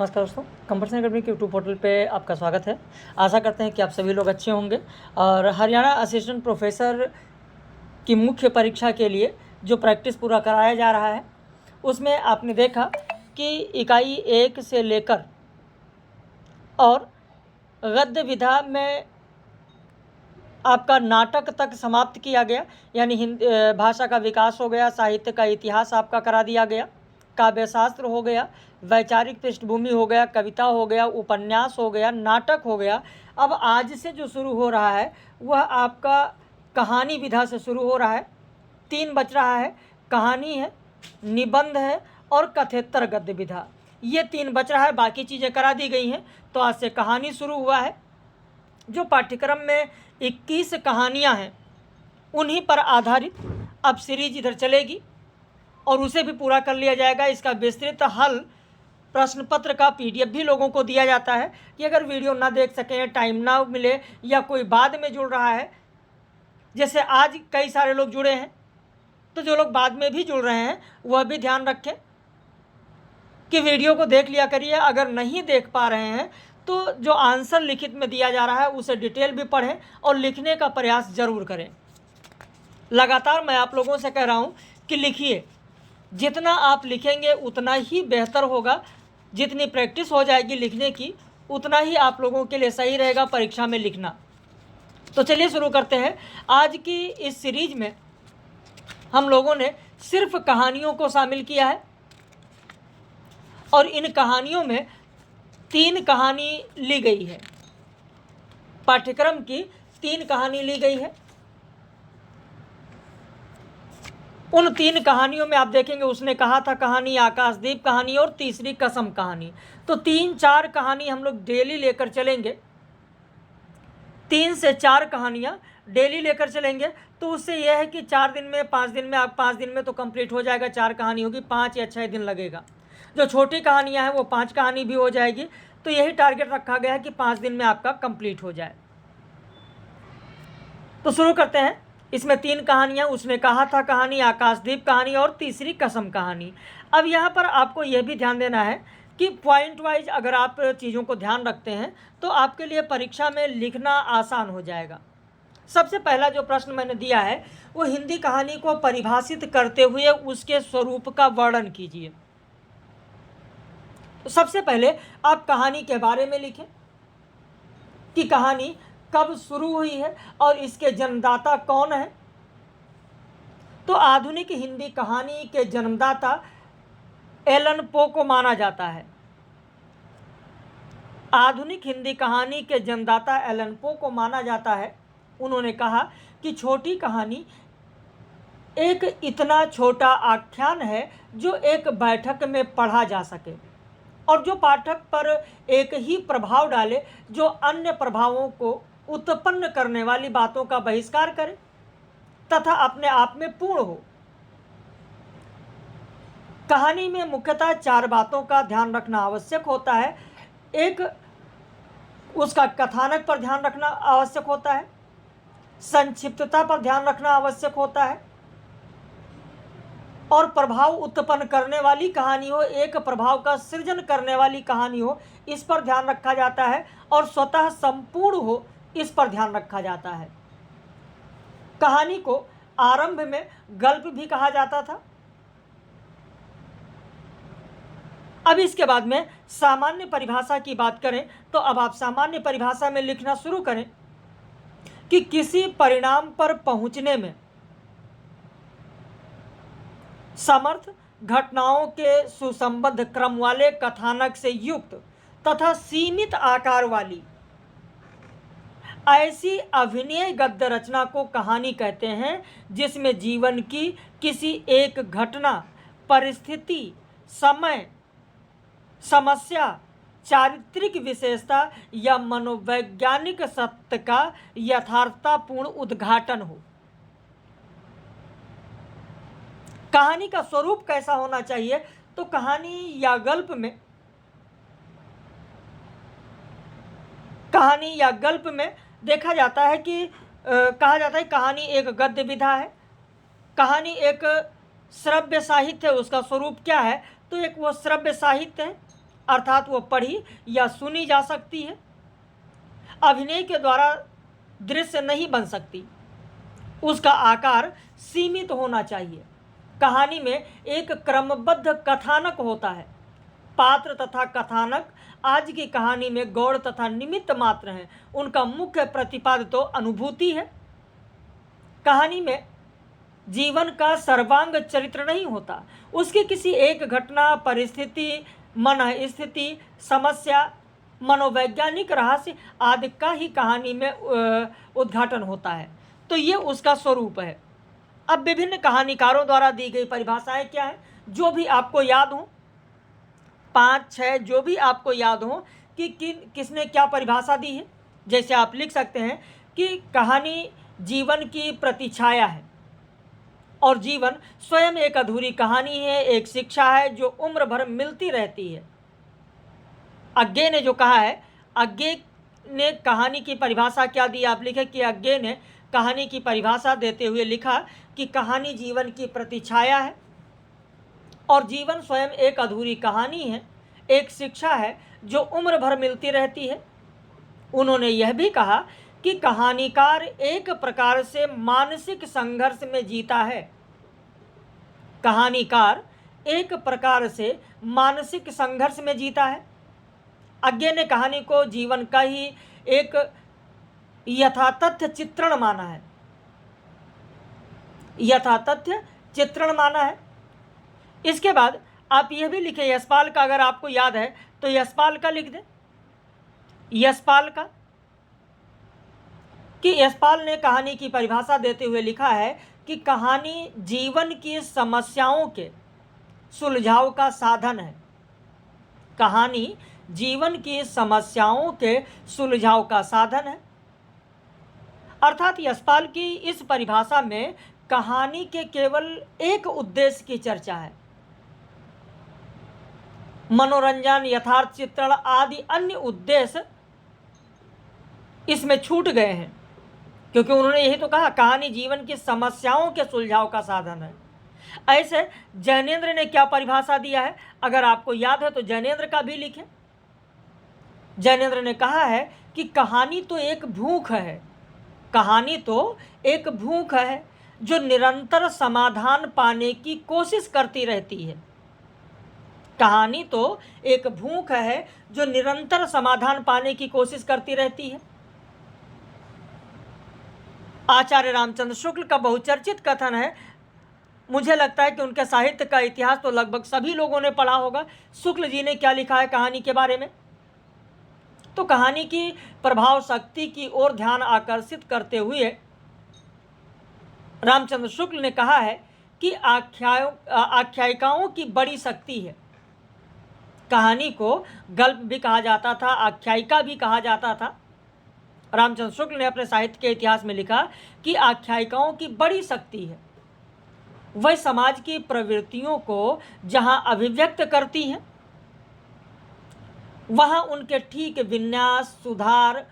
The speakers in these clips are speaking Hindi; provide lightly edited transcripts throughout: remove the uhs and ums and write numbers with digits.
नमस्कार दोस्तों, कंपटीशन एकेडमी के यूट्यूब पोर्टल पे आपका स्वागत है। आशा करते हैं कि आप सभी लोग अच्छे होंगे। और हरियाणा असिस्टेंट प्रोफेसर की मुख्य परीक्षा के लिए जो प्रैक्टिस पूरा कराया जा रहा है, उसमें आपने देखा कि इकाई 1 से लेकर और गद्य विधा में आपका नाटक तक समाप्त किया गया। यानी हिंदी भाषा का विकास हो गया, साहित्य का इतिहास आपका करा दिया गया, काव्य शास्त्र हो गया, वैचारिक पृष्ठभूमि हो गया, कविता हो गया, उपन्यास हो गया, नाटक हो गया। अब आज से जो शुरू हो रहा है वह आपका कहानी विधा से शुरू हो रहा है। 3 बच रहा है, कहानी है, निबंध है और कथेतर गद्य विधा। ये 3 बच रहा है, बाकी चीज़ें करा दी गई हैं। तो आज से कहानी शुरू हुआ है। जो पाठ्यक्रम में 21 कहानियाँ हैं उन्हीं पर आधारित अब सीरीज इधर चलेगी और उसे भी पूरा कर लिया जाएगा। इसका विस्तृत हल प्रश्न पत्र का PDF भी लोगों को दिया जाता है कि अगर वीडियो ना देख सकें, टाइम ना मिले या कोई बाद में जुड़ रहा है, जैसे आज कई सारे लोग जुड़े हैं, तो जो लोग बाद में भी जुड़ रहे हैं वह भी ध्यान रखें कि वीडियो को देख लिया करिए। अगर नहीं देख पा रहे हैं तो जो आंसर लिखित में दिया जा रहा है उसे डिटेल भी पढ़ें और लिखने का प्रयास ज़रूर करें। लगातार मैं आप लोगों से कह रहा हूँ कि लिखिए, जितना आप लिखेंगे उतना ही बेहतर होगा। जितनी प्रैक्टिस हो जाएगी लिखने की उतना ही आप लोगों के लिए सही रहेगा परीक्षा में लिखना। तो चलिए शुरू करते हैं। आज की इस सीरीज में हम लोगों ने सिर्फ कहानियों को शामिल किया है और इन कहानियों में 3 कहानी ली गई है। पाठ्यक्रम की 3 कहानी ली गई है। उन 3 कहानियों में आप देखेंगे उसने कहा था कहानी, आकाशदीप कहानी और तीसरी कसम कहानी। तो 3-4 कहानी हम लोग डेली लेकर चलेंगे। 3 से 4 कहानियाँ डेली लेकर चलेंगे। तो उससे यह है कि 4 दिन में, 5 दिन में, आप 5 दिन में तो कंप्लीट हो जाएगा। 4 कहानी होगी, 5 या 6 दिन लगेगा। जो छोटी कहानियाँ हैं वो 5 कहानी भी हो जाएगी। तो यही टारगेट रखा गया है कि 5 दिन में आपका कंप्लीट हो जाए। तो शुरू करते हैं। इसमें 3 कहानियाँ, उसने कहा था कहानी, आकाशदीप कहानी और तीसरी कसम कहानी। अब यहाँ पर आपको यह भी ध्यान देना है कि पॉइंट वाइज अगर आप चीज़ों को ध्यान रखते हैं तो आपके लिए परीक्षा में लिखना आसान हो जाएगा। सबसे पहला जो प्रश्न मैंने दिया है वो हिंदी कहानी को परिभाषित करते हुए उसके स्वरूप का वर्णन कीजिए। तो सबसे पहले आप कहानी के बारे में लिखें कि कहानी कब शुरू हुई है और इसके जन्मदाता कौन है। तो आधुनिक हिंदी कहानी के जन्मदाता एलन पो को माना जाता है। आधुनिक हिंदी कहानी के जन्मदाता एलन पो को माना जाता है। उन्होंने कहा कि छोटी कहानी एक इतना छोटा आख्यान है जो एक बैठक में पढ़ा जा सके और जो पाठक पर एक ही प्रभाव डाले, जो अन्य प्रभावों को उत्पन्न करने वाली बातों का बहिष्कार करे तथा अपने आप में पूर्ण हो। कहानी में मुख्यतः 4 बातों का ध्यान रखना आवश्यक होता है। एक, उसका कथानक पर ध्यान रखना आवश्यक होता है, संक्षिप्तता पर ध्यान रखना आवश्यक होता है और प्रभाव उत्पन्न करने वाली कहानी हो, एक प्रभाव का सृजन करने वाली कहानी हो, इस पर ध्यान रखा जाता है और स्वतः संपूर्ण हो, इस पर ध्यान रखा जाता है। कहानी को आरंभ में गल्प भी कहा जाता था। अब इसके बाद में सामान्य परिभाषा की बात करें तो अब आप सामान्य परिभाषा में लिखना शुरू करें कि किसी परिणाम पर पहुंचने में समर्थ घटनाओं के सुसंबद्ध क्रम वाले कथानक से युक्त तथा सीमित आकार वाली ऐसी अभिनय गद्य रचना को कहानी कहते हैं जिसमें जीवन की किसी एक घटना, परिस्थिति, समय, समस्या, चारित्रिक विशेषता या मनोवैज्ञानिक सत्य का यथार्थतापूर्ण उद्घाटन हो। कहानी का स्वरूप कैसा होना चाहिए? तो कहानी या गल्प में देखा जाता है कि कहा जाता है कहानी एक गद्य विधा है, कहानी एक श्रव्य साहित्य है। उसका स्वरूप क्या है? तो एक वो श्रव्य साहित्य है। अर्थात वो पढ़ी या सुनी जा सकती है। अभिनय के द्वारा दृश्य नहीं बन सकती, उसका आकार सीमित होना चाहिए। कहानी में एक क्रमबद्ध कथानक होता है। पात्र तथा कथानक आज की कहानी में गौड़ तथा निमित्त मात्र हैं, उनका मुख्य प्रतिपाद्य तो अनुभूति है। कहानी में जीवन का सर्वांग चरित्र नहीं होता, उसकी किसी एक घटना, परिस्थिति, मन स्थिति, समस्या, मनोवैज्ञानिक रहस्य आदि का ही कहानी में उद्घाटन होता है, तो ये उसका स्वरूप है। अब विभिन्न कहानीकारों द्वारा दी गई परिभाषाएं क्या है, जो भी आपको याद हो, 5-6 जो भी आपको याद हो कि किसने क्या परिभाषा दी है। जैसे आप लिख सकते हैं कि कहानी जीवन की प्रतिछाया है और जीवन स्वयं एक अधूरी कहानी है, एक शिक्षा है जो उम्र भर मिलती रहती है। अज्ञे ने जो कहा है, अज्ञे ने कहानी की परिभाषा क्या दी, आप लिखे कि अज्ञे ने कहानी की परिभाषा देते हुए लिखा कि कहानी जीवन की प्रतिछाया है और जीवन स्वयं एक अधूरी कहानी है, एक शिक्षा है जो उम्र भर मिलती रहती है। उन्होंने यह भी कहा कि कहानीकार एक प्रकार से मानसिक संघर्ष में जीता है। कहानीकार एक प्रकार से मानसिक संघर्ष में जीता है। अज्ञे ने कहानी को जीवन का ही एक यथातथ्य चित्रण माना है, यथातथ्य चित्रण माना है। इसके बाद आप यह भी लिखें, यशपाल का अगर आपको याद है तो यशपाल का लिख दें, यशपाल का, कि यशपाल ने कहानी की परिभाषा देते हुए लिखा है कि कहानी जीवन की समस्याओं के सुलझाव का साधन है। कहानी जीवन की समस्याओं के सुलझाव का साधन है। अर्थात यशपाल की इस परिभाषा में कहानी के केवल एक उद्देश्य की चर्चा है। मनोरंजन, यथार्थ चित्रण आदि अन्य उद्देश्य इसमें छूट गए हैं, क्योंकि उन्होंने यही तो कहा कहानी जीवन की समस्याओं के सुलझाव का साधन है। ऐसे जैनेन्द्र ने क्या परिभाषा दिया है, अगर आपको याद है तो जैनेन्द्र का भी लिखें। जैनेन्द्र ने कहा है कि कहानी तो एक भूख है, कहानी तो एक भूख है जो निरंतर समाधान पाने की कोशिश करती रहती है। कहानी तो एक भूख है जो निरंतर समाधान पाने की कोशिश करती रहती है। आचार्य रामचंद्र शुक्ल का बहुचर्चित कथन है, मुझे लगता है कि उनके साहित्य का इतिहास तो लगभग सभी लोगों ने पढ़ा होगा। शुक्ल जी ने क्या लिखा है कहानी के बारे में, तो कहानी की प्रभाव शक्ति की ओर ध्यान आकर्षित करते हुए रामचंद्र शुक्ल ने कहा है कि आख्यायिकाओं की बड़ी शक्ति है। कहानी को गल्प भी कहा जाता था, आख्यायिका भी कहा जाता था। रामचंद्र शुक्ल ने अपने साहित्य के इतिहास में लिखा कि आख्यायिकाओं की बड़ी शक्ति है, वह समाज की प्रवृत्तियों को जहां अभिव्यक्त करती हैं, वहां उनके ठीक विन्यास, सुधार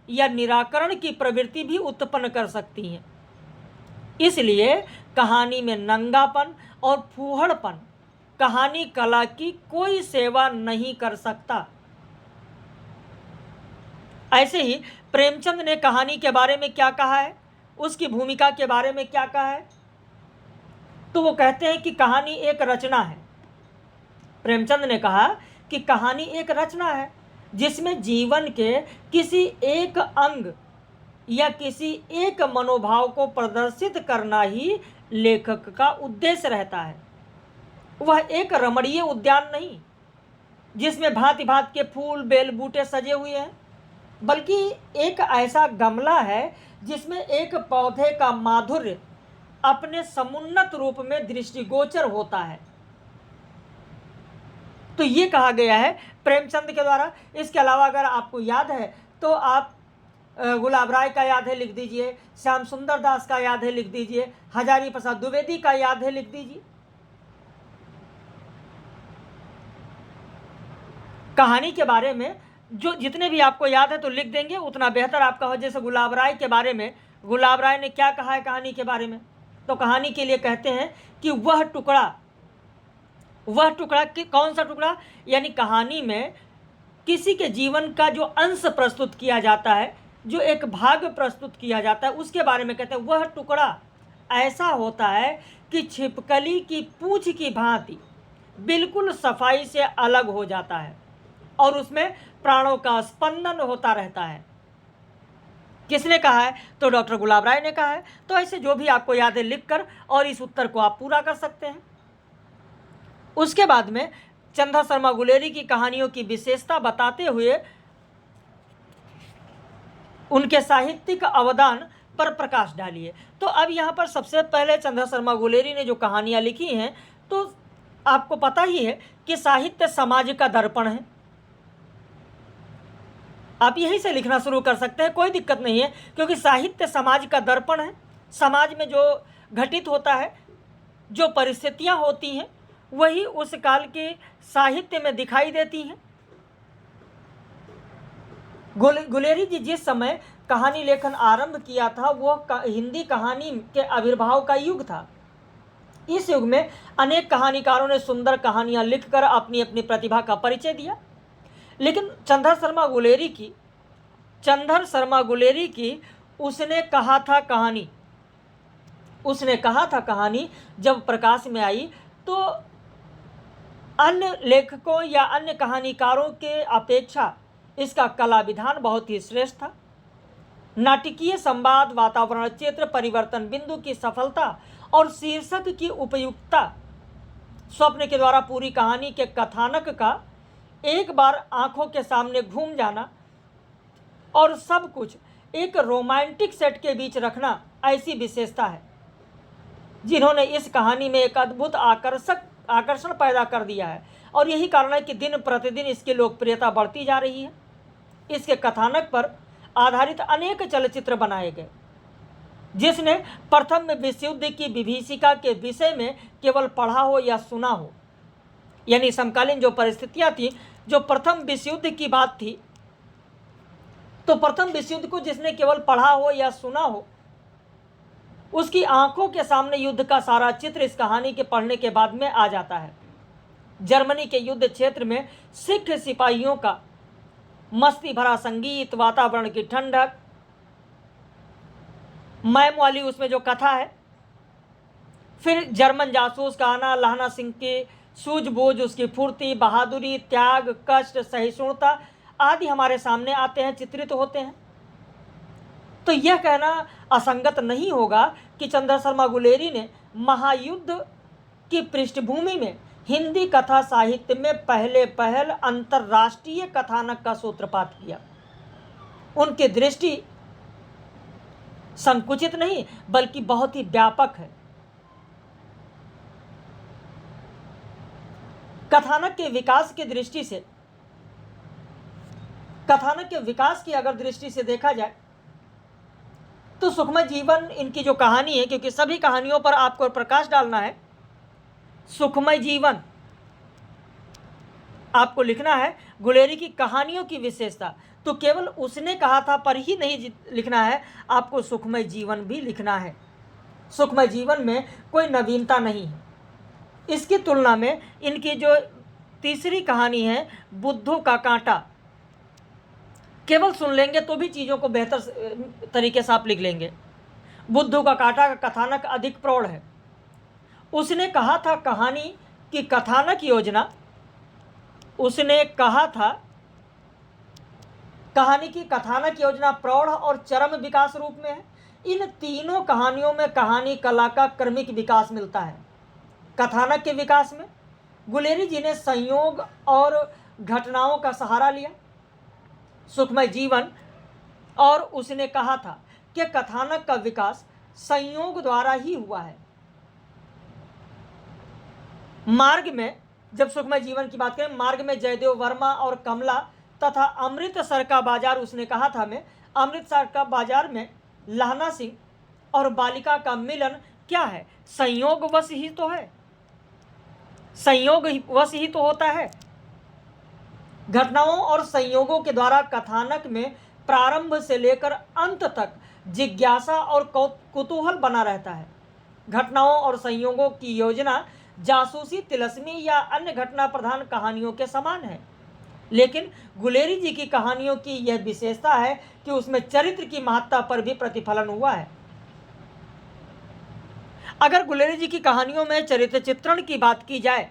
या निराकरण की प्रवृत्ति भी उत्पन्न कर सकती हैं। इसलिए कहानी में नंगापन और फूहड़पन कहानी कला की कोई सेवा नहीं कर सकता। ऐसे ही प्रेमचंद ने कहानी के बारे में क्या कहा है, उसकी भूमिका के बारे में क्या कहा है, तो वो कहते हैं कि कहानी एक रचना है। प्रेमचंद ने कहा कि कहानी एक रचना है जिसमें जीवन के किसी एक अंग या किसी एक मनोभाव को प्रदर्शित करना ही लेखक का उद्देश्य रहता है। वह एक रमणीय उद्यान नहीं जिसमें भांति भांति के फूल, बेल, बूटे सजे हुए हैं, बल्कि एक ऐसा गमला है जिसमें एक पौधे का माधुर्य अपने समुन्नत रूप में दृष्टिगोचर होता है। तो ये कहा गया है प्रेमचंद के द्वारा। इसके अलावा अगर आपको याद है तो आप गुलाब राय का याद है लिख दीजिए, श्याम सुंदर दास का याद है लिख दीजिए, हजारी प्रसाद द्विवेदी का याद है लिख दीजिए। कहानी के बारे में जो जितने भी आपको याद है तो लिख देंगे, उतना बेहतर आपका हो। जैसे गुलाब राय के बारे में, गुलाब राय ने क्या कहा है कहानी के बारे में, तो कहानी के लिए कहते हैं कि वह टुकड़ा वह टुकड़ा कौन सा टुकड़ा? यानी कहानी में किसी के जीवन का जो अंश प्रस्तुत किया जाता है, जो एक भाग प्रस्तुत किया जाता है, उसके बारे में कहते हैं वह टुकड़ा ऐसा होता है कि छिपकली की पूंछ की भांति बिल्कुल सफाई से अलग हो जाता है और उसमें प्राणों का स्पंदन होता रहता है। किसने कहा है? तो डॉक्टर गुलाब राय ने कहा है। तो ऐसे जो भी आपको याद है लिखकर और इस उत्तर को आप पूरा कर सकते हैं। उसके बाद में चंदा शर्मा गुलेरी की कहानियों की विशेषता बताते हुए उनके साहित्यिक अवदान पर प्रकाश डालिए। तो अब यहाँ पर सबसे पहले चंदा शर्मा गुलेरी ने जो कहानियाँ लिखी हैं, तो आपको पता ही है कि साहित्य समाज का दर्पण है। आप यहीं से लिखना शुरू कर सकते हैं, कोई दिक्कत नहीं है, क्योंकि साहित्य समाज का दर्पण है। समाज में जो घटित होता है, जो परिस्थितियाँ होती हैं, वही उस काल के साहित्य में दिखाई देती हैं। गुलेरी जी जिस समय कहानी लेखन आरंभ किया था, वह हिंदी कहानी के आविर्भाव का युग था। इस युग में अनेक कहानीकारों ने सुंदर कहानियां लिखकर अपनी अपनी प्रतिभा का परिचय दिया। लेकिन चंदा शर्मा गुलेरी की उसने कहा था कहानी जब प्रकाश में आई, तो अन्य लेखकों या अन्य कहानीकारों के अपेक्षा इसका कला विधान बहुत ही श्रेष्ठ था। नाटकीय संवाद, वातावरण, चित्र परिवर्तन, बिंदु की सफलता और शीर्षक की उपयुक्तता, स्वप्न के द्वारा पूरी कहानी के कथानक का एक बार आंखों के सामने घूम जाना और सब कुछ एक रोमांटिक सेट के बीच रखना, ऐसी विशेषता है जिन्होंने इस कहानी में एक अद्भुत आकर्षण पैदा कर दिया है। और यही कारण है कि दिन प्रतिदिन इसकी लोकप्रियता बढ़ती जा रही है। इसके कथानक पर आधारित अनेक चलचित्र बनाए गए। जिसने प्रथम विश्व युद्ध की विभीषिका के विषय में केवल पढ़ा हो या सुना हो, यानी समकालीन जो परिस्थितियां थी, जो प्रथम विश्व युद्ध की बात थी, तो प्रथम विश्व युद्ध को जिसने केवल पढ़ा हो या सुना हो, उसकी आंखों के सामने युद्ध का सारा चित्र इस कहानी के पढ़ने के बाद में आ जाता है। जर्मनी के युद्ध क्षेत्र में सिख सिपाहियों का मस्ती भरा संगीत, वातावरण की ठंडक, मैम वाली उसमें जो कथा है, फिर जर्मन जासूस का आना, लहना सिंह की सूझबूझ, उसकी फुर्ती, बहादुरी, त्याग, कष्ट, सहिष्णुता आदि हमारे सामने आते हैं, चित्रित होते हैं। तो यह कहना असंगत नहीं होगा कि चंदा शर्मा गुलेरी ने महायुद्ध की पृष्ठभूमि में हिंदी कथा साहित्य में पहल अंतर्राष्ट्रीय कथानक का सूत्रपात किया। उनकी दृष्टि संकुचित नहीं बल्कि बहुत ही व्यापक है। कथानक के विकास की अगर दृष्टि से देखा जाए, तो सुखमय जीवन इनकी जो कहानी है, क्योंकि सभी कहानियों पर आपको प्रकाश डालना है, सुखमय जीवन आपको लिखना है। गुलेरी की कहानियों की विशेषता, तो केवल उसने कहा था पर ही नहीं लिखना है, आपको सुखमय जीवन भी लिखना है। सुखमय जीवन में कोई नवीनता नहीं है। इसकी तुलना में इनकी जो तीसरी कहानी है, बुद्धू का कांटा, केवल सुन लेंगे तो भी चीज़ों को बेहतर तरीके से आप लिख लेंगे। बुद्धू का कांटा का कथानक अधिक प्रौढ़ है। उसने कहा था कहानी की कथानक योजना, उसने कहा था कहानी की कथानक योजना प्रौढ़ और चरम विकास रूप में है। इन तीनों कहानियों में कहानी कला का क्रमिक विकास मिलता है। कथानक के विकास में गुलेरी जी ने संयोग और घटनाओं का सहारा लिया, सुखमय जीवन, और उसने कहा था कि कथानक का विकास संयोग द्वारा ही हुआ है। मार्ग में, जब सुखमय जीवन की बात करें, मार्ग में जयदेव वर्मा और कमला तथा अमृतसर का बाजार, उसने कहा था मैं, अमृतसर का बाजार में लहना सिंह और बालिका का मिलन क्या है? संयोगवश ही तो है, संयोगवश ही तो होता है। घटनाओं और संयोगों के द्वारा कथानक में प्रारंभ से लेकर अंत तक जिज्ञासा और कुतूहल बना रहता है। घटनाओं और संयोगों की योजना जासूसी, तिलस्मी या अन्य घटना प्रधान कहानियों के समान है। लेकिन गुलेरी जी की कहानियों की यह विशेषता है कि उसमें चरित्र की महत्ता पर भी प्रतिफलन हुआ है। अगर गुलेरी जी की कहानियों में चरित्र चित्रण की बात की जाए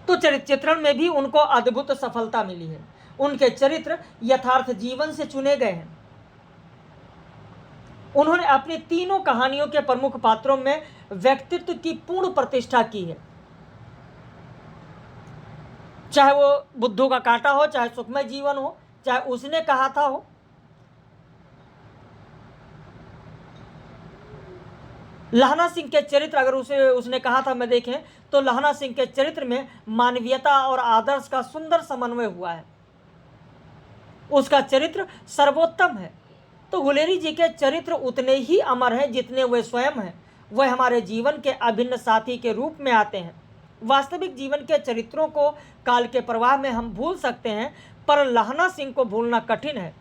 तो चरित्र चित्रण में भी उनको अद्भुत सफलता मिली है। उनके चरित्र यथार्थ जीवन से चुने गए हैं। उन्होंने अपनी तीनों कहानियों के प्रमुख पात्रों में व्यक्तित्व की पूर्ण प्रतिष्ठा की है। चाहे वो बुद्धू का कांटा हो, चाहे सुखमय जीवन हो, चाहे उसने कहा था हो। लहना सिंह के चरित्र, अगर उसने कहा था में देखें तो लहना सिंह के चरित्र में मानवीयता और आदर्श का सुंदर समन्वय हुआ है। उसका चरित्र सर्वोत्तम है। तो गुलेरी जी के चरित्र उतने ही अमर हैं जितने वे स्वयं हैं। वह हमारे जीवन के अभिन्न साथी के रूप में आते हैं। वास्तविक जीवन के चरित्रों को काल के प्रवाह में हम भूल सकते हैं, पर लहना सिंह को भूलना कठिन है,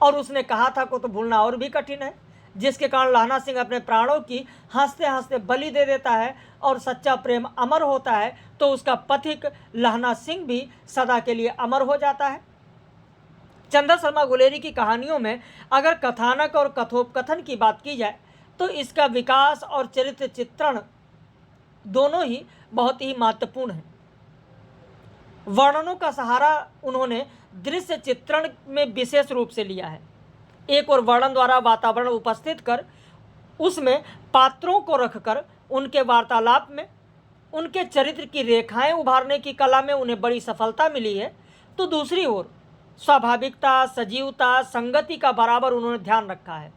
और उसने कहा था को तो भूलना और भी कठिन है, जिसके कारण लहना सिंह अपने प्राणों की हंसते हंसते बलि दे देता है और सच्चा प्रेम अमर होता है, तो उसका पथिक लहना सिंह भी सदा के लिए अमर हो जाता है। चंदा शर्मा गुलेरी की कहानियों में अगर कथानक और कथोपकथन की बात की जाए तो इसका विकास और चरित्र चित्रण दोनों ही बहुत ही महत्वपूर्ण है। वर्णनों का सहारा उन्होंने दृश्य चित्रण में विशेष रूप से लिया है। एक और वर्णन द्वारा वातावरण उपस्थित कर उसमें पात्रों को रखकर उनके वार्तालाप में उनके चरित्र की रेखाएं उभारने की कला में उन्हें बड़ी सफलता मिली है। तो दूसरी ओर स्वाभाविकता, सजीवता, संगति का बराबर उन्होंने ध्यान रखा है।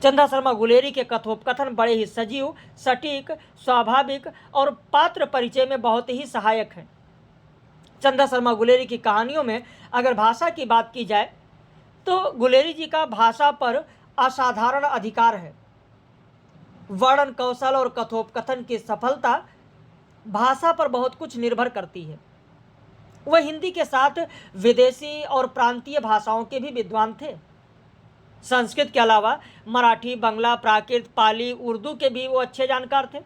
चंदा शर्मा गुलेरी के कथोपकथन बड़े ही सजीव, सटीक, स्वाभाविक और पात्र परिचय में बहुत ही सहायक हैं। चंदा शर्मा गुलेरी की कहानियों में अगर भाषा की बात की जाए तो गुलेरी जी का भाषा पर असाधारण अधिकार है। वर्णन कौशल और कथोपकथन की सफलता भाषा पर बहुत कुछ निर्भर करती है। वह हिंदी के साथ विदेशी और प्रांतीय भाषाओं के भी विद्वान थे। संस्कृत के अलावा मराठी, बंगला, प्राकृत, पाली, उर्दू के भी वो अच्छे जानकार थे।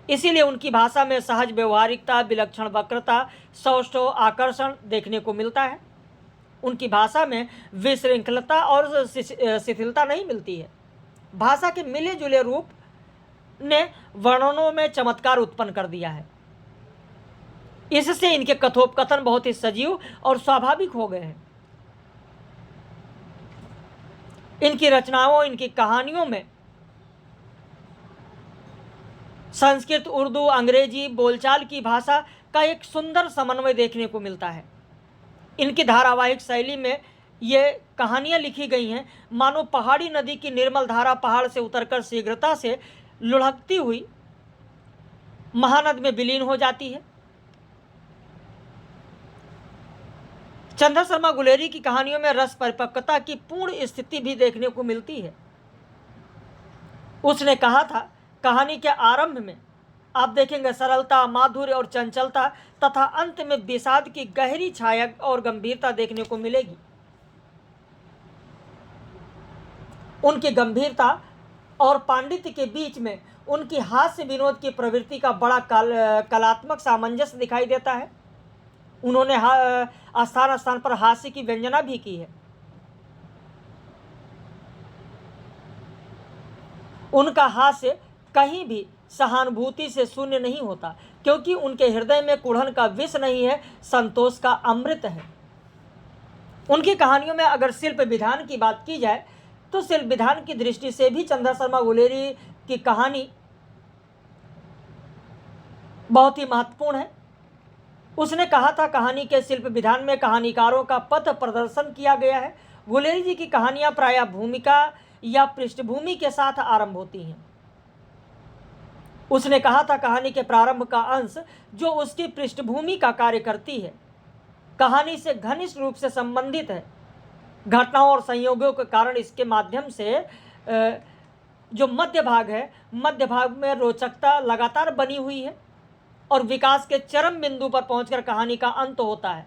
इसीलिए उनकी भाषा में सहज व्यवहारिकता, विलक्षण वक्रता, सौष्ठव आकर्षण देखने को मिलता है। उनकी भाषा में विशृंखलता और शिथिलता नहीं मिलती है। भाषा के मिले जुले रूप ने वर्णनों में चमत्कार उत्पन्न कर दिया है। इससे इनके कथोपकथन बहुत ही सजीव और स्वाभाविक हो गए हैं। इनकी रचनाओं, इनकी कहानियों में संस्कृत, उर्दू, अंग्रेजी बोलचाल की भाषा का एक सुंदर समन्वय देखने को मिलता है। इनकी धारावाहिक शैली में ये कहानियां लिखी गई हैं मानो पहाड़ी नदी की निर्मल धारा पहाड़ से उतरकर शीघ्रता से लुढ़कती हुई महानद में विलीन हो जाती है। चंदा शर्मा गुलेरी की कहानियों में रस परिपक्वता की पूर्ण स्थिति भी देखने को मिलती है। उसने कहा था, कहानी के आरंभ में आप देखेंगे सरलता, माधुर्य और चंचलता तथा अंत में विषाद की गहरी छाया और गंभीरता देखने को मिलेगी। उनकी गंभीरता और पांडित्य के बीच में उनकी हास्य विनोद की प्रवृत्ति का बड़ा कलात्मक सामंजस्य दिखाई देता है। उन्होंने स्थान स्थान पर हास्य की व्यंजना भी की है। उनका हास्य कहीं भी सहानुभूति से शून्य नहीं होता, क्योंकि उनके हृदय में कुढ़न का विष नहीं है, संतोष का अमृत है। उनकी कहानियों में अगर शिल्प विधान की बात की जाए तो शिल्प विधान की दृष्टि से भी चंदा शर्मा गुलेरी की कहानी बहुत ही महत्वपूर्ण है। उसने कहा था, कहानी के शिल्प विधान में कहानीकारों का पथ प्रदर्शन किया गया है। गुलेरी जी की कहानियां प्रायः भूमिका या पृष्ठभूमि के साथ आरंभ होती हैं। उसने कहा था, कहानी के प्रारंभ का अंश जो उसकी पृष्ठभूमि का कार्य करती है, कहानी से घनिष्ठ रूप से संबंधित है। घटनाओं और संयोगों के कारण इसके माध्यम से जो मध्य भाग है, मध्य भाग में रोचकता लगातार बनी हुई है और विकास के चरम बिंदु पर पहुंचकर कहानी का अंत होता है।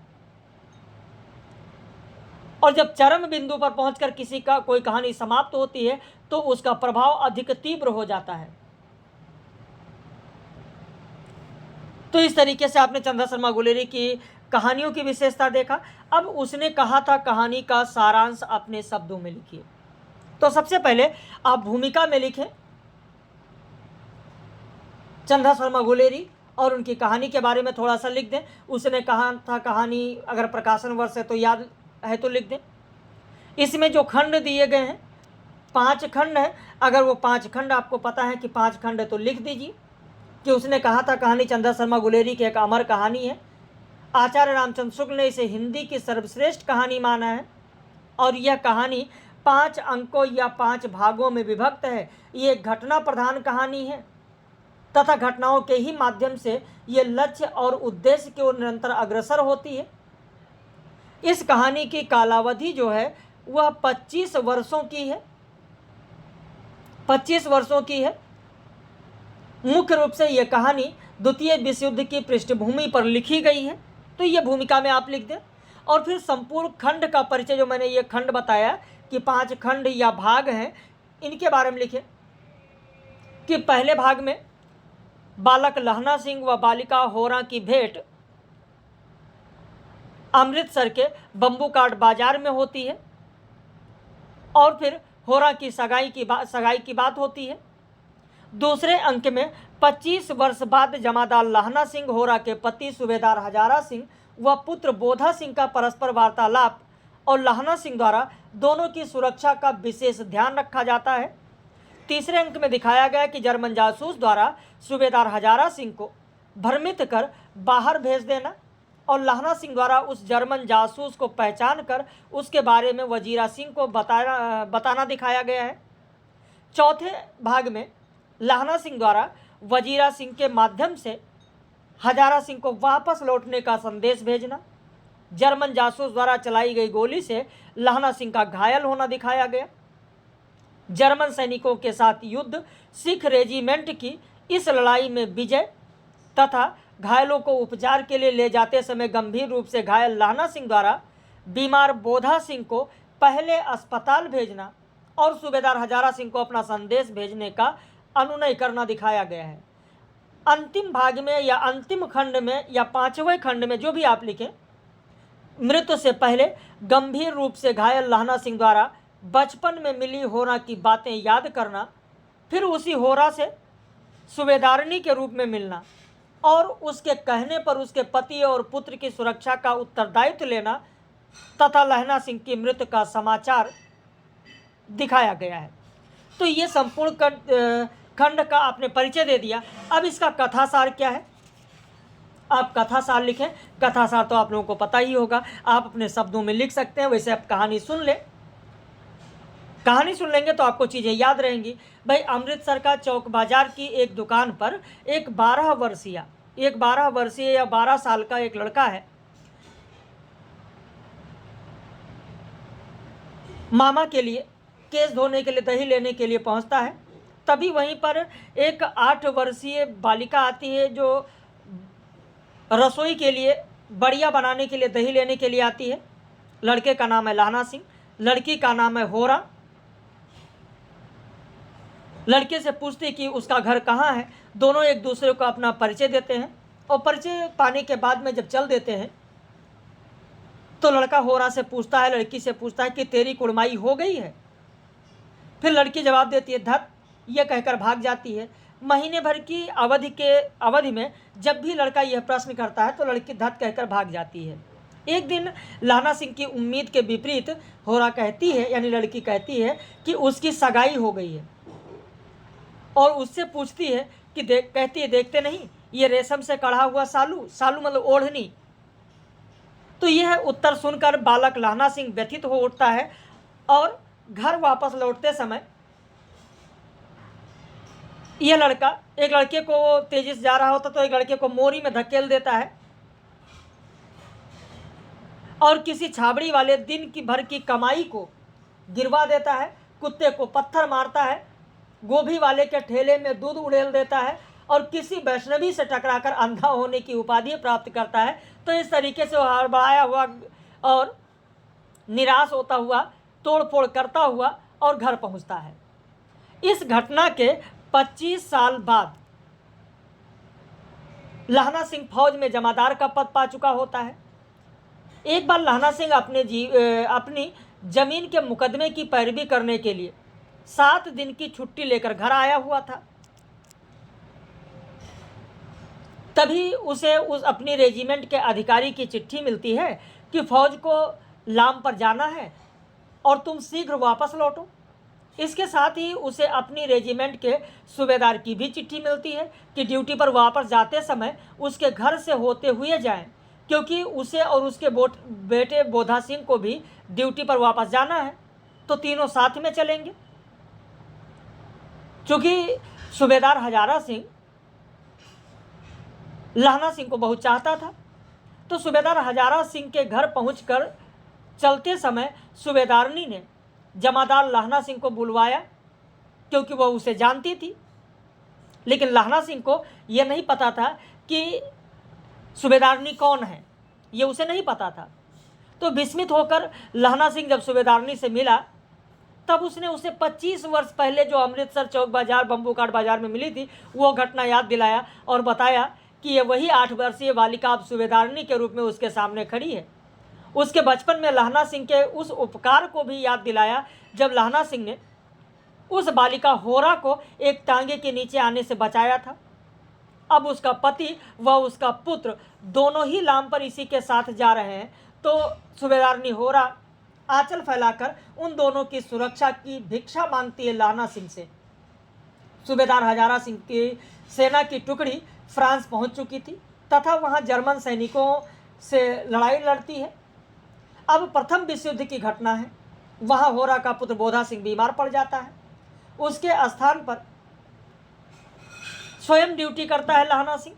और जब चरम बिंदु पर पहुंचकर किसी का कोई कहानी समाप्त होती है तो उसका प्रभाव अधिक तीव्र हो जाता है। तो इस तरीके से आपने चंदा शर्मा गुलेरी की कहानियों की विशेषता देखा। अब उसने कहा था कहानी का सारांश अपने शब्दों में लिखिए। तो सबसे पहले आप भूमिका में लिखें चंदा शर्मा गुलेरी और उनकी कहानी के बारे में थोड़ा सा लिख दें। उसने कहा था कहानी, अगर प्रकाशन वर्ष है तो याद है तो लिख दें। इसमें जो खंड दिए गए हैं 5 खंड हैं, अगर वो 5 खंड आपको पता है कि 5 खंड है तो लिख दीजिए कि उसने कहा था कहानी चंदा शर्मा गुलेरी की एक अमर कहानी है। आचार्य रामचंद्र शुक्ल ने इसे हिंदी की सर्वश्रेष्ठ कहानी माना है और यह कहानी 5 अंकों या 5 भागों में विभक्त है। ये घटना प्रधान कहानी है तथा घटनाओं के ही माध्यम से ये लक्ष्य और उद्देश्य की ओर निरंतर अग्रसर होती है। इस कहानी की कालावधि जो है वह 25 वर्षों की है। 25 वर्षों की है। मुख्य रूप से यह कहानी द्वितीय विश्व युद्ध की पृष्ठभूमि पर लिखी गई है। तो यह भूमिका में आप लिख दें और फिर संपूर्ण खंड का परिचय, जो मैंने ये खंड बताया कि 5 खंड या भाग हैं, इनके बारे में लिखें कि पहले भाग में बालक लहना सिंह व बालिका होरा की भेंट अमृतसर के बम्बू काट बाजार में होती है और फिर होरा की सगाई की बात होती है। दूसरे अंक में 25 वर्ष बाद जमादार लहना सिंह होरा के पति सूबेदार हजारा सिंह व पुत्र बोधा सिंह का परस्पर वार्तालाप और लहना सिंह द्वारा दोनों की सुरक्षा का विशेष ध्यान रखा जाता है। तीसरे अंक में दिखाया गया कि जर्मन जासूस द्वारा सूबेदार हजारा सिंह को भ्रमित कर बाहर भेज देना और लहना सिंह द्वारा उस जर्मन जासूस को पहचान कर उसके बारे में वजीरा सिंह को बताना दिखाया गया है। चौथे भाग में लहना सिंह द्वारा वजीरा सिंह के माध्यम से हजारा सिंह को वापस लौटने का संदेश भेजना, जर्मन जासूस द्वारा चलाई गई गोली से लहना सिंह का घायल होना दिखाया गया, जर्मन सैनिकों के साथ युद्ध, सिख रेजिमेंट की इस लड़ाई में विजय तथा घायलों को उपचार के लिए ले जाते समय गंभीर रूप से घायल लहना सिंह द्वारा बीमार बोधा सिंह को पहले अस्पताल भेजना और सूबेदार हजारा सिंह को अपना संदेश भेजने का अनुनय करना दिखाया गया है। अंतिम भाग में या अंतिम खंड में या 5वें खंड में जो भी आप लिखें, मृत्यु से पहले गंभीर रूप से घायल लहना सिंह द्वारा बचपन में मिली होरा की बातें याद करना, फिर उसी होरा से सूबेदारनी के रूप में मिलना और उसके कहने पर उसके पति और पुत्र की सुरक्षा का उत्तरदायित्व लेना तथा लहना सिंह की मृत्यु का समाचार दिखाया गया है। तो ये संपूर्ण खंड का आपने परिचय दे दिया। अब इसका कथासार क्या है? आप कथासार लिखें। कथासार तो आप लोगों को पता ही होगा, आप अपने शब्दों में लिख सकते हैं। वैसे आप कहानी सुन लें, कहानी सुन लेंगे तो आपको चीज़ें याद रहेंगी। भाई, अमृतसर का चौक बाजार की एक दुकान पर एक 12 वर्षीय या 12 साल का एक लड़का है। मामा के लिए केस धोने के लिए दही लेने के लिए पहुंचता है। तभी वहीं पर एक 8 वर्षीय बालिका आती है जो रसोई के लिए बढ़िया बनाने के लिए दही लेने के लिए आती है। लड़के का नाम है लहना सिंह, लड़की का नाम है होरा। लड़के से पूछती कि उसका घर कहाँ है। दोनों एक दूसरे को अपना परिचय देते हैं और परिचय पाने के बाद में जब चल देते हैं तो लड़का होरा से पूछता है, लड़की से पूछता है कि तेरी कुड़माई हो गई है। फिर लड़की जवाब देती है धत, यह कहकर भाग जाती है। महीने भर की अवधि में जब भी लड़का यह प्रश्न करता है तो लड़की धत कहकर भाग जाती है। एक दिन लहना सिंह की उम्मीद के विपरीत होरा कहती है, यानी लड़की कहती है कि उसकी सगाई हो गई है और उससे पूछती है कि कहती है देखते नहीं ये रेशम से कढ़ा हुआ सालू मतलब ओढ़नी। तो यह उत्तर सुनकर बालक लहना सिंह व्यथित हो उठता है और घर वापस लौटते समय यह लड़का एक लड़के को तेजी से जा रहा होता तो एक लड़के को मोरी में धकेल देता है और किसी छाबड़ी वाले दिन की भर की कमाई को गिरवा देता है। कुत्ते को पत्थर मारता है, गोभी वाले के ठेले में दूध उड़ेल देता है और किसी वैष्णवी से टकराकर अंधा होने की उपाधि प्राप्त करता है। तो इस तरीके से वो हड़बड़ाया हुआ और निराश होता हुआ, तोड़ फोड़ करता हुआ और घर पहुंचता है। इस घटना के 25 साल बाद लहना सिंह फौज में जमादार का पद पा चुका होता है। एक बार लहना सिंह अपनी जमीन के मुकदमे की पैरवी करने के लिए 7 दिन की छुट्टी लेकर घर आया हुआ था। तभी उसे अपनी रेजिमेंट के अधिकारी की चिट्ठी मिलती है कि फौज को लाम पर जाना है और तुम शीघ्र वापस लौटो। इसके साथ ही उसे अपनी रेजिमेंट के सूबेदार की भी चिट्ठी मिलती है कि ड्यूटी पर वापस जाते समय उसके घर से होते हुए जाएं, क्योंकि उसे और उसके बेटे बोधा सिंह को भी ड्यूटी पर वापस जाना है, तो तीनों साथ में चलेंगे। क्योंकि सूबेदार हजारा सिंह लहना सिंह को बहुत चाहता था, तो सूबेदार हजारा सिंह के घर पहुंचकर चलते समय सूबेदारनी ने जमादार लहना सिंह को बुलवाया, क्योंकि वह उसे जानती थी। लेकिन लहना सिंह को यह नहीं पता था कि सूबेदारनी कौन है, ये उसे नहीं पता था। तो विस्मित होकर लहना सिंह जब सूबेदारनी से मिला, तब उसने उसे 25 वर्ष पहले जो अमृतसर चौक बाजार बम्बू काट बाजार में मिली थी वो घटना याद दिलाया और बताया कि ये वही 8 वर्षीय बालिका अब सूबेदारनी के रूप में उसके सामने खड़ी है। उसके बचपन में लहना सिंह के उस उपकार को भी याद दिलाया जब लहना सिंह ने उस बालिका होरा को एक टांगे के नीचे आने से बचाया था। अब उसका पति व उसका पुत्र दोनों ही लाम पर इसी के साथ जा रहे हैं, तो सूबेदारनी होरा आंचल फैलाकर उन दोनों की सुरक्षा की भिक्षा मांगती है लहना सिंह से। सूबेदार हजारा सिंह की सेना की टुकड़ी फ्रांस पहुंच चुकी थी तथा वहां जर्मन सैनिकों से लड़ाई लड़ती है। अब प्रथम विश्व युद्ध की घटना है। वहां होरा का पुत्र बोधा सिंह बीमार पड़ जाता है। उसके स्थान पर स्वयं ड्यूटी करता है लहना सिंह।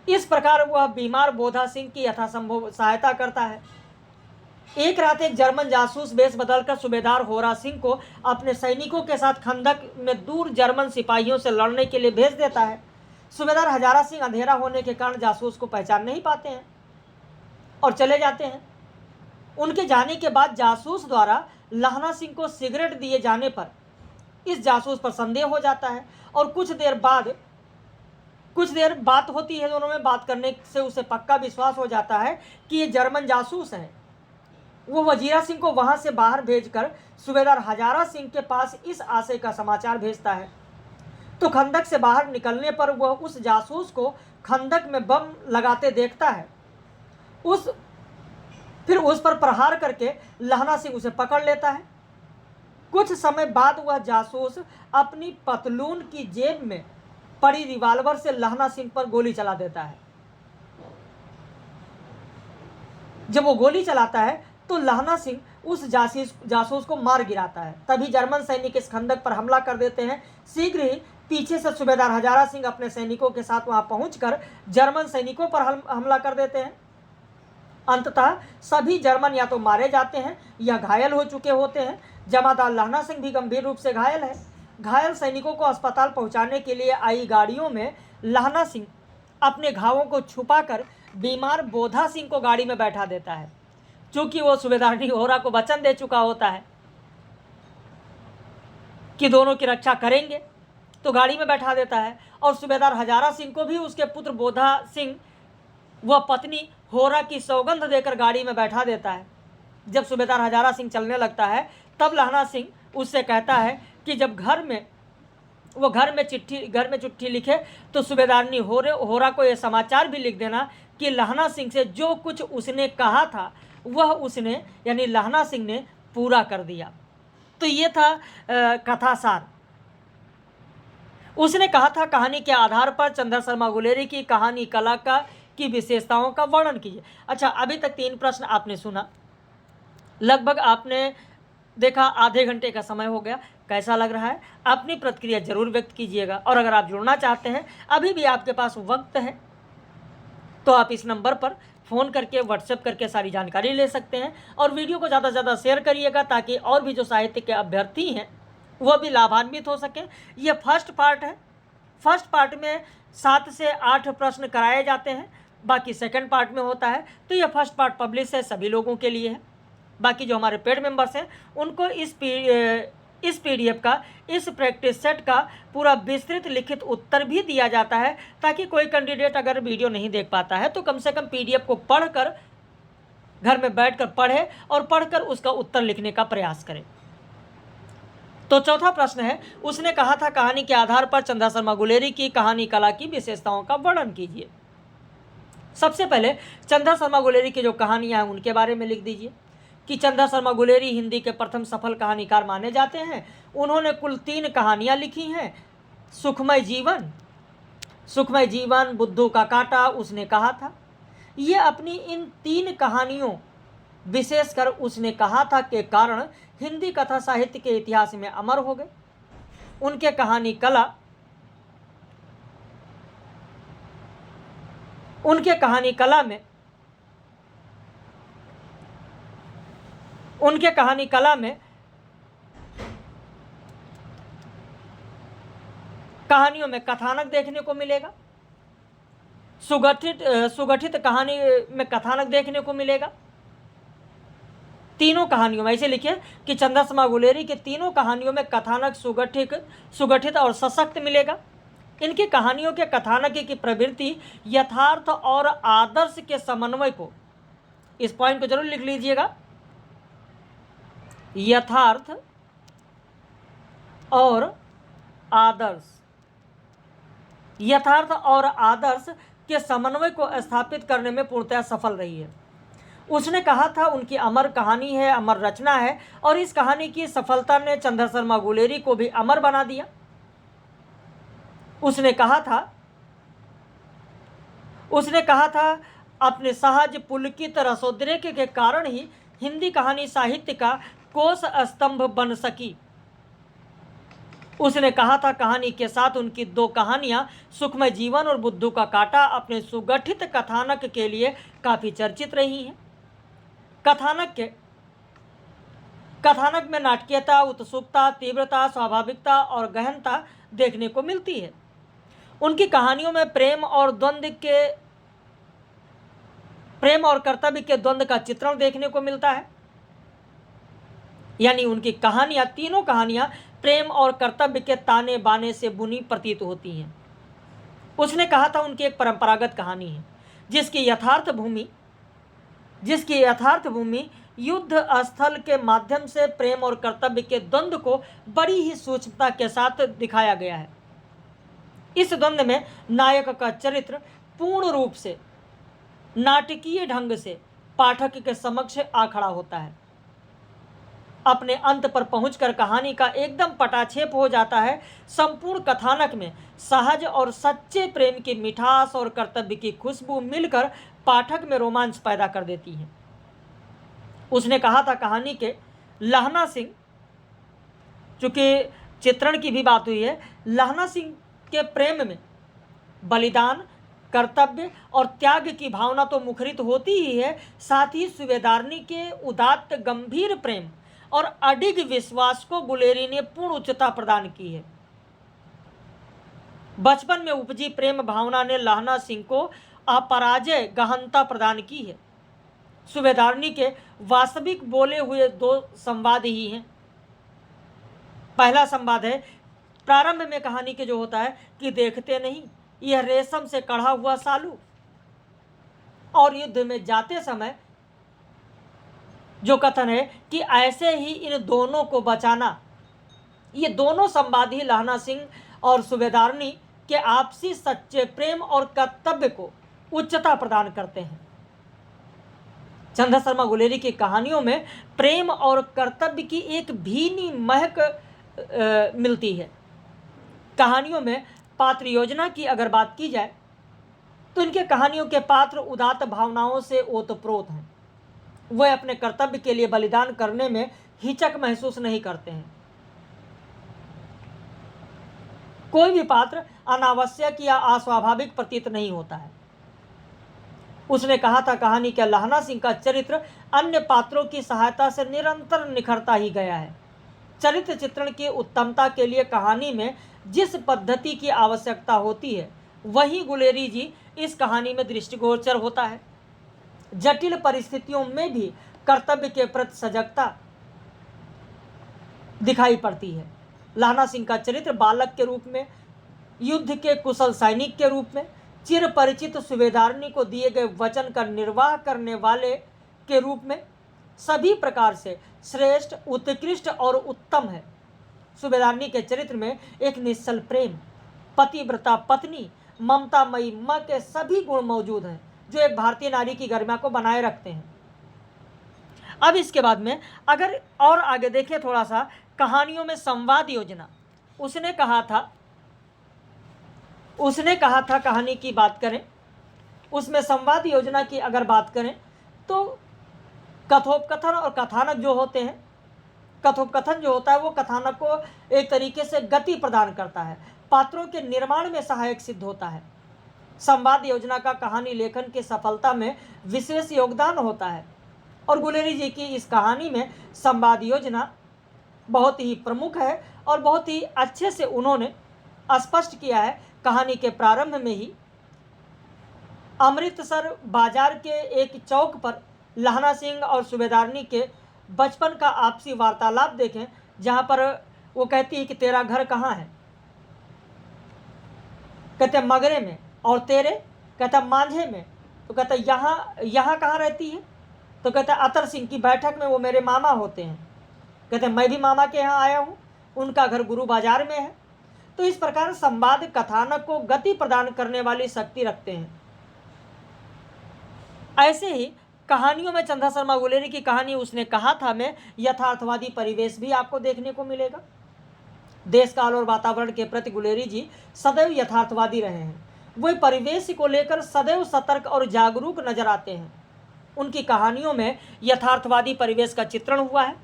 इस प्रकार वह बीमार बोधा सिंह की यथासंभव सहायता करता है। एक रात एक जर्मन जासूस वेश बदलकर सूबेदार होरा सिंह को अपने सैनिकों के साथ खंदक में दूर जर्मन सिपाहियों से लड़ने के लिए भेज देता है। सूबेदार हजारा सिंह अंधेरा होने के कारण जासूस को पहचान नहीं पाते हैं और चले जाते हैं। उनके जाने के बाद जासूस द्वारा लहना सिंह को सिगरेट दिए जाने पर इस जासूस पर संदेह हो जाता है और कुछ देर बात होती है। दोनों में बात करने से उसे पक्का विश्वास हो जाता है कि ये जर्मन जासूस हैं। वो वजीरा सिंह को वहां से बाहर भेजकर सूबेदार हजारा सिंह के पास इस आशय का समाचार भेजता है। तो खंदक से बाहर निकलने पर वह उस जासूस को खंदक में बम लगाते देखता है। फिर उस पर प्रहार करके लहना सिंह उसे पकड़ लेता है। कुछ समय बाद वह जासूस अपनी पतलून की जेब में पड़ी रिवाल्वर से लहना सिंह पर गोली चला देता है। जब वो गोली चलाता है तो लहना सिंह उस जासूस को मार गिराता है। तभी जर्मन सैनिक इस खंदक पर हमला कर देते हैं। शीघ्र ही पीछे से सूबेदार हजारा सिंह अपने सैनिकों के साथ वहां पहुंचकर जर्मन सैनिकों पर हमला कर देते हैं। अंततः सभी जर्मन या तो मारे जाते हैं या घायल हो चुके होते हैं। जमादार लहना सिंह भी गंभीर रूप से घायल है। घायल सैनिकों को अस्पताल पहुंचाने के लिए आई गाड़ियों में लहना सिंह अपने घावों को छुपाकर बीमार बोधा सिंह को गाड़ी में बैठा देता है। चूंकि वो सूबेदारनी होरा को वचन दे चुका होता है कि दोनों की रक्षा करेंगे, तो गाड़ी में बैठा देता है और सूबेदार हजारा सिंह को भी उसके पुत्र बोधा सिंह व पत्नी होरा की सौगंध देकर गाड़ी में बैठा देता है। जब सूबेदार हजारा सिंह चलने लगता है तब लहना सिंह उससे कहता है कि जब घर में चिट्ठी लिखे तो सूबेदारनी होरा को यह समाचार भी लिख देना कि लहना सिंह से जो कुछ उसने कहा था वह उसने यानी लहना सिंह ने पूरा कर दिया। तो ये था कथासार। उसने कहा था कहानी के आधार पर चंद्र शर्मा गुलेरी की कहानी कला की विशेषताओं का वर्णन कीजिए। अच्छा, अभी तक 3 प्रश्न आपने सुना, लगभग आपने देखा आधे घंटे का समय हो गया। कैसा लग रहा है? अपनी प्रतिक्रिया जरूर व्यक्त कीजिएगा। और अगर आप जुड़ना चाहते हैं, अभी भी आपके पास वक्त है, तो आप इस नंबर पर फ़ोन करके व्हाट्सएप करके सारी जानकारी ले सकते हैं। और वीडियो को ज़्यादा से ज़्यादा शेयर करिएगा ताकि और भी जो साहित्य के अभ्यर्थी हैं वह भी लाभान्वित हो सकें। यह फर्स्ट पार्ट है। फर्स्ट पार्ट में 7 से 8 प्रश्न कराए जाते हैं, बाकी सेकंड पार्ट में होता है। तो यह फर्स्ट पार्ट पब्लिश है, सभी लोगों के लिए है। बाकी जो हमारे पेड मेंबर्स हैं उनको इस पीडीएफ का, इस प्रैक्टिस सेट का पूरा विस्तृत लिखित उत्तर भी दिया जाता है, ताकि कोई कैंडिडेट अगर वीडियो नहीं देख पाता है तो कम से कम पीडीएफ को पढ़कर घर में बैठकर पढ़े और पढ़कर उसका उत्तर लिखने का प्रयास करें। तो चौथा प्रश्न है, उसने कहा था कहानी के आधार पर चंदा शर्मा गुलेरी की कहानी कला की विशेषताओं का वर्णन कीजिए। सबसे पहले चंदा शर्मा गुलेरी की जो कहानियां हैं उनके बारे में लिख दीजिए कि चंदा शर्मा गुलेरी हिंदी के प्रथम सफल कहानीकार माने जाते हैं। उन्होंने कुल 3 कहानियां लिखी हैं। सुखमय जीवन, बुद्धू का कांटा, उसने कहा था। ये अपनी इन 3 कहानियों, विशेषकर उसने कहा था के कारण हिंदी कथा साहित्य के इतिहास में अमर हो गए। उनके कहानी कला में कहानियों में कथानक देखने को मिलेगा, सुगठित कहानी में कथानक देखने को मिलेगा। तीनों कहानियों में ऐसे लिखिए कि चंदा शर्मा गुलेरी के तीनों कहानियों में कथानक सुगठित और सशक्त मिलेगा। इनकी कहानियों के कथानक की प्रवृत्ति यथार्थ और आदर्श के समन्वय को, इस पॉइंट को जरूर लिख लीजिएगा, यथार्थ और आदर्श के समन्वय को स्थापित करने में पूर्णतः सफल रही है। उसने कहा था उनकी अमर कहानी है, अमर रचना है, और इस कहानी की सफलता ने चंदा शर्मा गुलेरी को भी अमर बना दिया। उसने कहा था अपने सहज पुलकित रसोद्रेक के कारण ही हिंदी कहानी साहित्य का कोश स्तंभ बन सकी। उसने कहा था कहानी के साथ उनकी 2 कहानियां सुखमय जीवन और बुद्धू का कांटा अपने सुगठित कथानक के लिए काफी चर्चित रही हैं। कथानक में नाटकीयता, उत्सुकता, तीव्रता, स्वाभाविकता और गहनता देखने को मिलती है। उनकी कहानियों में प्रेम और कर्तव्य के द्वंद्व का चित्रण देखने को मिलता है। यानी उनकी कहानियां, तीनों कहानियां प्रेम और कर्तव्य के ताने बाने से बुनी प्रतीत होती हैं। उसने कहा था उनकी एक परंपरागत कहानी है जिसकी यथार्थ भूमि युद्ध स्थल के माध्यम से प्रेम और कर्तव्य के द्वंद्व को बड़ी ही सूक्ष्मता के साथ दिखाया गया है। इस द्वंद्व में नायक का चरित्र पूर्ण रूप से नाटकीय ढंग से पाठक के समक्ष आ खड़ा होता है। अपने अंत पर पहुंचकर कहानी का एकदम पटाक्षेप हो जाता है। संपूर्ण कथानक में सहज और सच्चे प्रेम की मिठास और कर्तव्य की खुशबू मिलकर पाठक में रोमांच पैदा कर देती है। उसने कहा था कहानी के लहना सिंह, चूंकि चित्रण की भी बात हुई है, लहना सिंह के प्रेम में बलिदान, कर्तव्य और त्याग की भावना तो मुखरित होती ही है, साथ ही सूबेदारनी के उदात्त गंभीर प्रेम और अडिग विश्वास को गुलेरी ने पूर्ण उच्चता प्रदान की है। बचपन में उपजी प्रेम भावना ने लहना सिंह को अपराजय गहनता प्रदान की है। सूबेदारनी के वास्तविक बोले हुए 2 संवाद ही हैं। पहला संवाद है प्रारंभ में कहानी के जो होता है कि देखते नहीं यह रेशम से कढ़ा हुआ सालू, और युद्ध में जाते समय जो कथन है कि ऐसे ही इन दोनों को बचाना। ये दोनों संवाद ही लहना सिंह और सूबेदारनी के आपसी सच्चे प्रेम और कर्तव्य को उच्चता प्रदान करते हैं। चंदा शर्मा गुलेरी की कहानियों में प्रेम और कर्तव्य की एक भीनी महक मिलती है। कहानियों में पात्र योजना की अगर बात की जाए तो इनके कहानियों के पात्र उदात्त भावनाओं से ओतप्रोत हैं। वह अपने कर्तव्य के लिए बलिदान करने में हिचक महसूस नहीं करते हैं। कोई भी पात्र अनावश्यक या अस्वाभाविक प्रतीत नहीं होता है। उसने कहा था कहानी के लहना सिंह का चरित्र अन्य पात्रों की सहायता से निरंतर निखरता ही गया है। चरित्र चित्रण की उत्तमता के लिए कहानी में जिस पद्धति की आवश्यकता होती है वही गुलेरी जी इस कहानी में दृष्टिगोचर होता है। जटिल परिस्थितियों में भी कर्तव्य के प्रति सजगता दिखाई पड़ती है। लहना सिंह का चरित्र बालक के रूप में, युद्ध के कुशल सैनिक के रूप में, चिर परिचित सूबेदारनी को दिए गए वचन का निर्वाह करने वाले के रूप में सभी प्रकार से श्रेष्ठ, उत्कृष्ट और उत्तम है। सूबेदारनी के चरित्र में एक निश्चल प्रेम, पतिव्रता पत्नी, ममतामयी मां के सभी गुण मौजूद हैं जो एक भारतीय नारी की गरिमा को बनाए रखते हैं। अब इसके बाद में अगर और आगे देखें थोड़ा सा, कहानियों में संवाद योजना, उसने कहा था कहानी की बात करें, उसमें संवाद योजना की अगर बात करें तो कथोपकथन और कथानक जो होते हैं, कथोपकथन जो होता है वो कथानक को एक तरीके से गति प्रदान करता है, पात्रों के निर्माण में सहायक सिद्ध होता है। संवाद योजना का कहानी लेखन की सफलता में विशेष योगदान होता है और गुलेरी जी की इस कहानी में संवाद योजना बहुत ही प्रमुख है और बहुत ही अच्छे से उन्होंने स्पष्ट किया है। कहानी के प्रारंभ में ही अमृतसर बाजार के एक चौक पर लहना सिंह और सूबेदारनी के बचपन का आपसी वार्तालाप देखें, जहां पर वो कहती है कि तेरा घर कहाँ है, कहते मगरे में, और तेरे, कहता मांझे में, तो कहता यहाँ कहाँ रहती है, तो कहता अतर सिंह की बैठक में, वो मेरे मामा होते हैं। कहते मैं भी मामा के यहाँ आया हूँ, उनका घर गुरु बाजार में है। तो इस प्रकार संवाद कथानक को गति प्रदान करने वाली शक्ति रखते हैं। ऐसे ही कहानियों में चंदा शर्मा गुलेरी की कहानी उसने कहा था में यथार्थवादी परिवेश भी आपको देखने को मिलेगा। देश काल और वातावरण के प्रति गुलेरी जी सदैव यथार्थवादी रहे हैं। वे परिवेश को लेकर सदैव सतर्क और जागरूक नजर आते हैं। उनकी कहानियों में यथार्थवादी परिवेश का चित्रण हुआ है।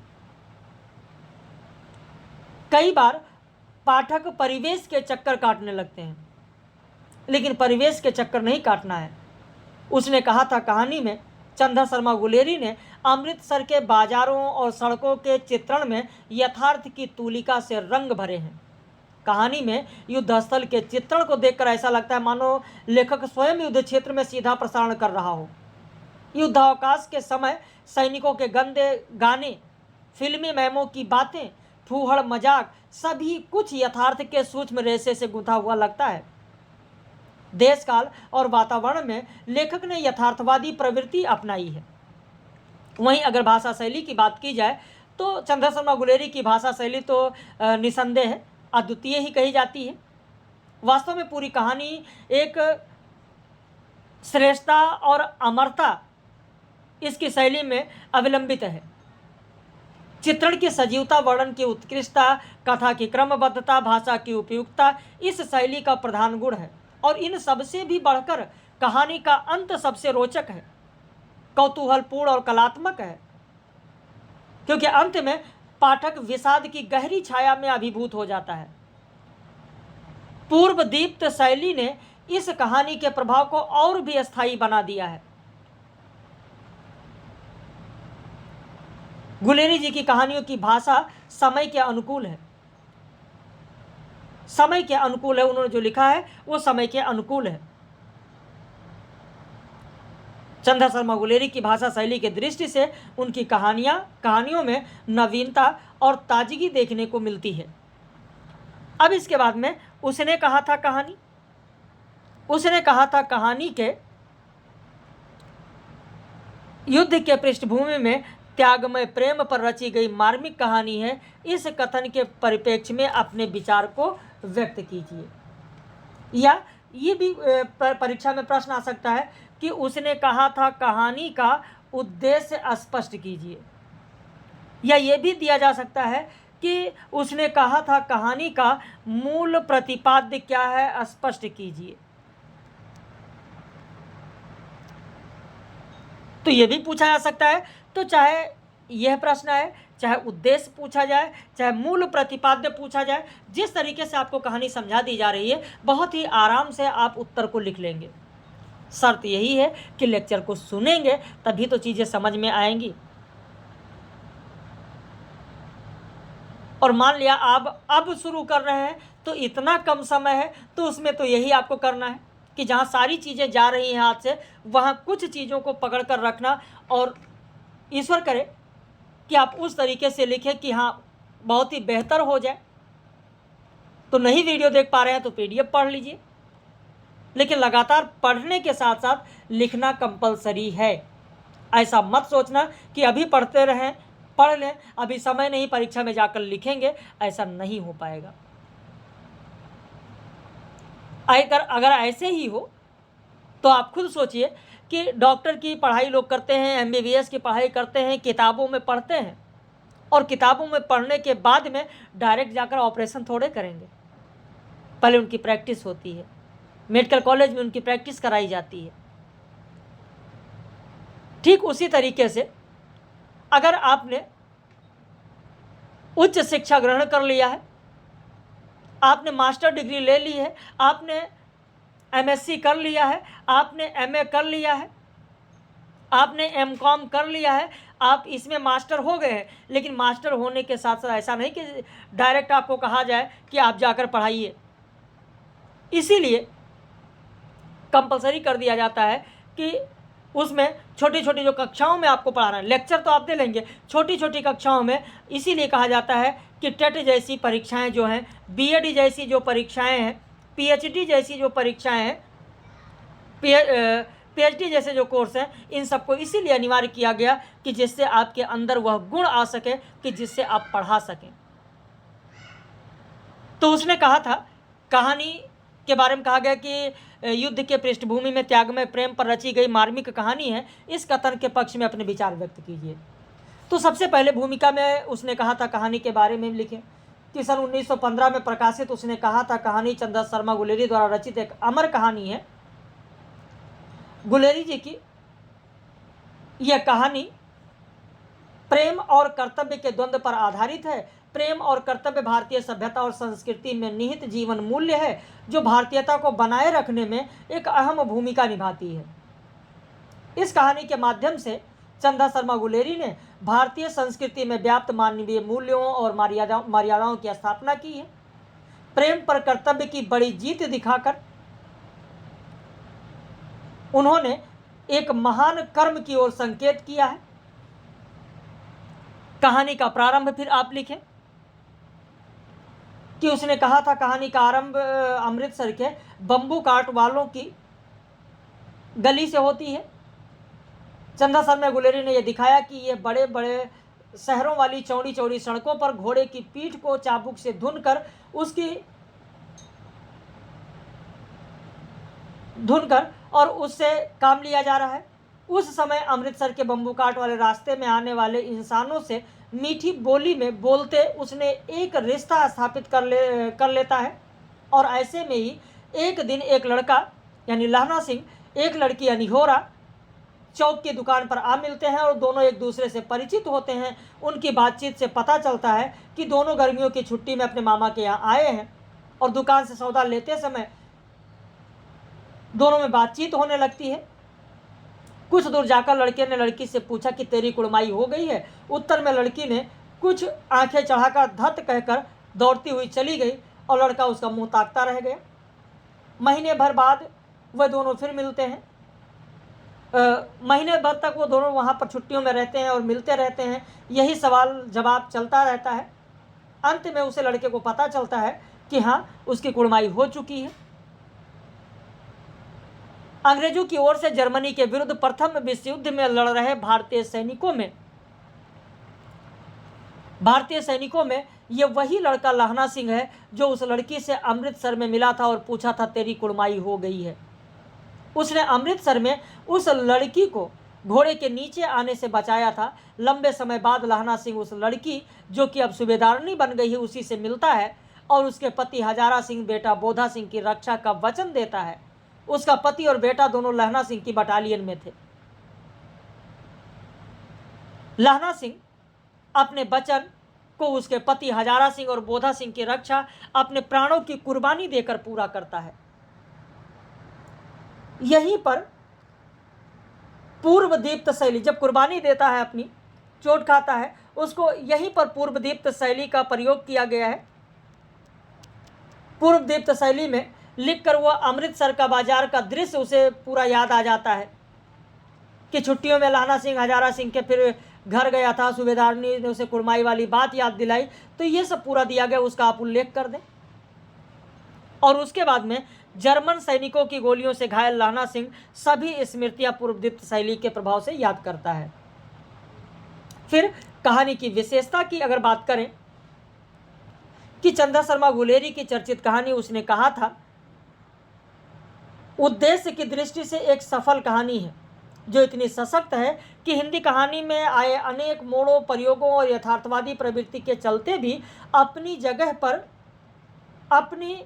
कई बार पाठक परिवेश के चक्कर काटने लगते हैं, लेकिन परिवेश के चक्कर नहीं काटना है। उसने कहा था कहानी में चंदा शर्मा गुलेरी ने अमृतसर के बाजारों और सड़कों के चित्रण में यथार्थ की तूलिका से रंग भरे हैं। कहानी में युद्ध स्थल के चित्रण को देखकर ऐसा लगता है मानो लेखक स्वयं युद्ध क्षेत्र में सीधा प्रसारण कर रहा हो। युद्धावकाश के समय सैनिकों के गंदे गाने, फिल्मी मैमों की बातें, फूहड़ मजाक, सभी कुछ यथार्थ के सूक्ष्म रेशे से गुंथा हुआ लगता है। देश काल और वातावरण में लेखक ने यथार्थवादी प्रवृत्ति अपनाई है। वहीं अगर भाषा शैली की बात की जाए तो चंदा शर्मा गुलेरी की भाषा शैली तो निसंदेह है अद्वितीय ही कही जाती है। वास्तव में पूरी कहानी एक श्रेष्ठता और अमरता इसकी शैली में अवलंबित है। चित्रण की सजीवता, वर्णन की उत्कृष्टता, कथा की क्रमबद्धता, भाषा की उपयुक्तता इस शैली का प्रधान गुण है। और इन सबसे भी बढ़कर कहानी का अंत सबसे रोचक है, कौतूहलपूर्ण और कलात्मक है, क्योंकि अंत में पाठक विषाद की गहरी छाया में अभिभूत हो जाता है। पूर्व दीप्त शैली ने इस कहानी के प्रभाव को और भी स्थायी बना दिया है। गुलेरी जी की कहानियों की भाषा समय के अनुकूल है। समय के अनुकूल है, उन्होंने जो लिखा है वो समय के अनुकूल है। चंदा शर्मा गुलेरी की भाषा शैली की दृष्टि से उनकी कहानियों में नवीनता और ताजगी देखने को मिलती है। अब इसके बाद में उसने कहा था कहानी के युद्ध के पृष्ठभूमि में त्यागमय प्रेम पर रची गई मार्मिक कहानी है। इस कथन के परिप्रेक्ष्य में अपने विचार को व्यक्त कीजिए। या ये भी परीक्षा में प्रश्न आ सकता है कि उसने कहा था कहानी का उद्देश्य स्पष्ट कीजिए। या ये भी दिया जा सकता है कि उसने कहा था कहानी का मूल प्रतिपाद्य क्या है, स्पष्ट कीजिए। तो ये भी पूछा जा सकता है। तो चाहे यह प्रश्न है, चाहे उद्देश्य पूछा जाए, चाहे मूल प्रतिपाद्य पूछा जाए, जिस तरीके से आपको कहानी समझा दी जा रही है बहुत ही आराम से आप उत्तर को लिख लेंगे। शर्त यही है कि लेक्चर को सुनेंगे तभी तो चीज़ें समझ में आएंगी। और मान लिया आप अब शुरू कर रहे हैं तो इतना कम समय है तो उसमें तो यही आपको करना है कि जहाँ सारी चीज़ें जा रही हैं हाथ से वहाँ कुछ चीज़ों को पकड़ कर रखना और ईश्वर करे कि आप उस तरीके से लिखें कि हाँ बहुत ही बेहतर हो जाए। तो नहीं वीडियो देख पा रहे हैं तो PDF पढ़ लीजिए, लेकिन लगातार पढ़ने के साथ साथ लिखना कंपलसरी है। ऐसा मत सोचना कि अभी पढ़ते रहें, पढ़ लें, अभी समय नहीं, परीक्षा में जाकर लिखेंगे, ऐसा नहीं हो पाएगा। अगर ऐसे ही हो तो आप खुद सोचिए कि डॉक्टर की पढ़ाई लोग करते हैं, MBBS की पढ़ाई करते हैं, किताबों में पढ़ते हैं, और किताबों में पढ़ने के बाद में डायरेक्ट जाकर ऑपरेशन थोड़े करेंगे, पहले उनकी प्रैक्टिस होती है, मेडिकल कॉलेज में उनकी प्रैक्टिस कराई जाती है। ठीक उसी तरीके से अगर आपने उच्च शिक्षा ग्रहण कर लिया है, आपने मास्टर डिग्री ले ली है, आपने MSc कर लिया है, आपने MA कर लिया है, आपने MCOM कर लिया है, आप इसमें मास्टर हो गए हैं, लेकिन मास्टर होने के साथ साथ ऐसा नहीं कि डायरेक्ट आपको कहा जाए कि आप जाकर पढ़ाइए। इसीलिए कंपलसरी कर दिया जाता है कि उसमें छोटी छोटी जो कक्षाओं में आपको पढ़ाना है, लेक्चर तो आप दे लेंगे, छोटी छोटी कक्षाओं में इसीलिए कहा जाता है कि टेट जैसी परीक्षाएं जो हैं, BEd जैसी जो परीक्षाएं हैं, PhD जैसी जो परीक्षाएं हैं, PhD जैसे जो कोर्स हैं, इन सबको इसीलिए अनिवार्य किया गया कि जिससे आपके अंदर वह गुण आ सके कि जिससे आप पढ़ा सकें। तो उसने कहा था, कहानी के बारे में कहा गया कि युद्ध के पृष्ठभूमि में त्यागमय प्रेम पर रची गई मार्मिक कहानी है, इस कथन के पक्ष में अपने विचार व्यक्त कीजिए। तो सबसे पहले भूमिका में उसने कहा था कहानी के बारे में लिखें कि सन 1915 में प्रकाशित उसने कहा था कहानी चंदा शर्मा गुलेरी द्वारा रचित एक अमर कहानी है। गुलेरी जी की यह कहानी प्रेम और कर्तव्य के द्वंद्व पर आधारित है। प्रेम और कर्तव्य भारतीय सभ्यता और संस्कृति में निहित जीवन मूल्य है जो भारतीयता को बनाए रखने में एक अहम भूमिका निभाती है। इस कहानी के माध्यम से चंदा शर्मा गुलेरी ने भारतीय संस्कृति में व्याप्त मानवीय मूल्यों और मर्यादाओं की स्थापना की है। प्रेम पर कर्तव्य की बड़ी जीत दिखाकर उन्होंने एक महान कर्म की ओर संकेत किया है। कहानी का प्रारंभ फिर आप लिखें कि उसने कहा था कहानी का आरंभ अमृतसर के बंबू काट वालों की गली से होती है। चंदा शर्मा गुलेरी ने यह दिखाया कि ये बड़े बड़े शहरों वाली चौड़ी चौड़ी सड़कों पर घोड़े की पीठ को चाबुक से धुनकर और उससे काम लिया जा रहा है। उस समय अमृतसर के बंबू काट वाले रास्ते में आने वाले इंसानों से मीठी बोली में बोलते उसने एक रिश्ता स्थापित कर लेता है। और ऐसे में ही एक दिन एक लड़का यानी लहना सिंह एक लड़की यानी होरा चौक की दुकान पर आ मिलते हैं और दोनों एक दूसरे से परिचित होते हैं। उनकी बातचीत से पता चलता है कि दोनों गर्मियों की छुट्टी में अपने मामा के यहाँ आए हैं और दुकान से सौदा लेते समय दोनों में बातचीत होने लगती है। कुछ दूर जाकर लड़के ने लड़की से पूछा कि तेरी कुड़माई हो गई है। उत्तर में लड़की ने कुछ आंखें चढ़ाकर धत कहकर दौड़ती हुई चली गई और लड़का उसका मुंह ताकता रह गया। महीने भर बाद वह दोनों फिर मिलते हैं। महीने भर तक वो दोनों वहाँ पर छुट्टियों में रहते हैं और मिलते रहते हैं। यही सवाल जवाब चलता रहता है। अंत में उसे लड़के को पता चलता है कि हाँ उसकी कुड़माई हो चुकी है। अंग्रेजों की ओर से जर्मनी के विरुद्ध प्रथम विश्व युद्ध में लड़ रहे भारतीय सैनिकों में यह वही लड़का लहना सिंह है जो उस लड़की से अमृतसर में मिला था और पूछा था तेरी कुड़माई हो गई है। उसने अमृतसर में उस लड़की को घोड़े के नीचे आने से बचाया था। लंबे समय बाद लहना सिंह उस लड़की जो कि अब सूबेदारनी बन गई है उसी से मिलता है और उसके पति हजारा सिंह बेटा बोधा सिंह की रक्षा का वचन देता है। उसका पति और बेटा दोनों लहना सिंह की बटालियन में थे। लहना सिंह अपने वचन को उसके पति हजारा सिंह और बोधा सिंह की रक्षा अपने प्राणों की कुर्बानी देकर पूरा करता है। यहीं पर पूर्व दीप्त शैली जब कुर्बानी देता है, अपनी चोट खाता है, उसको यहीं पर पूर्व दीप्त शैली का प्रयोग किया गया है। पूर्व दीप्त शैली में लिखकर वह अमृतसर का बाजार का दृश्य उसे पूरा याद आ जाता है कि छुट्टियों में लहना सिंह हजारा सिंह के फिर घर गया था, सूबेदारनी ने उसे कुड़माई वाली बात याद दिलाई, तो ये सब पूरा दिया गया, उसका आप उल्लेख कर दें। और उसके बाद में जर्मन सैनिकों की गोलियों से घायल लहना सिंह सभी स्मृतियां पूर्वदीप्त शैली के प्रभाव से याद करता है। फिर कहानी की विशेषता की अगर बात करें कि चंदा शर्मा गुलेरी की चर्चित कहानी, उसने कहा था, उद्देश्य की दृष्टि से एक सफल कहानी है जो इतनी सशक्त है कि हिंदी कहानी में आए अनेक मोड़ों, प्रयोगों और यथार्थवादी प्रवृत्ति के चलते भी अपनी जगह पर अपनी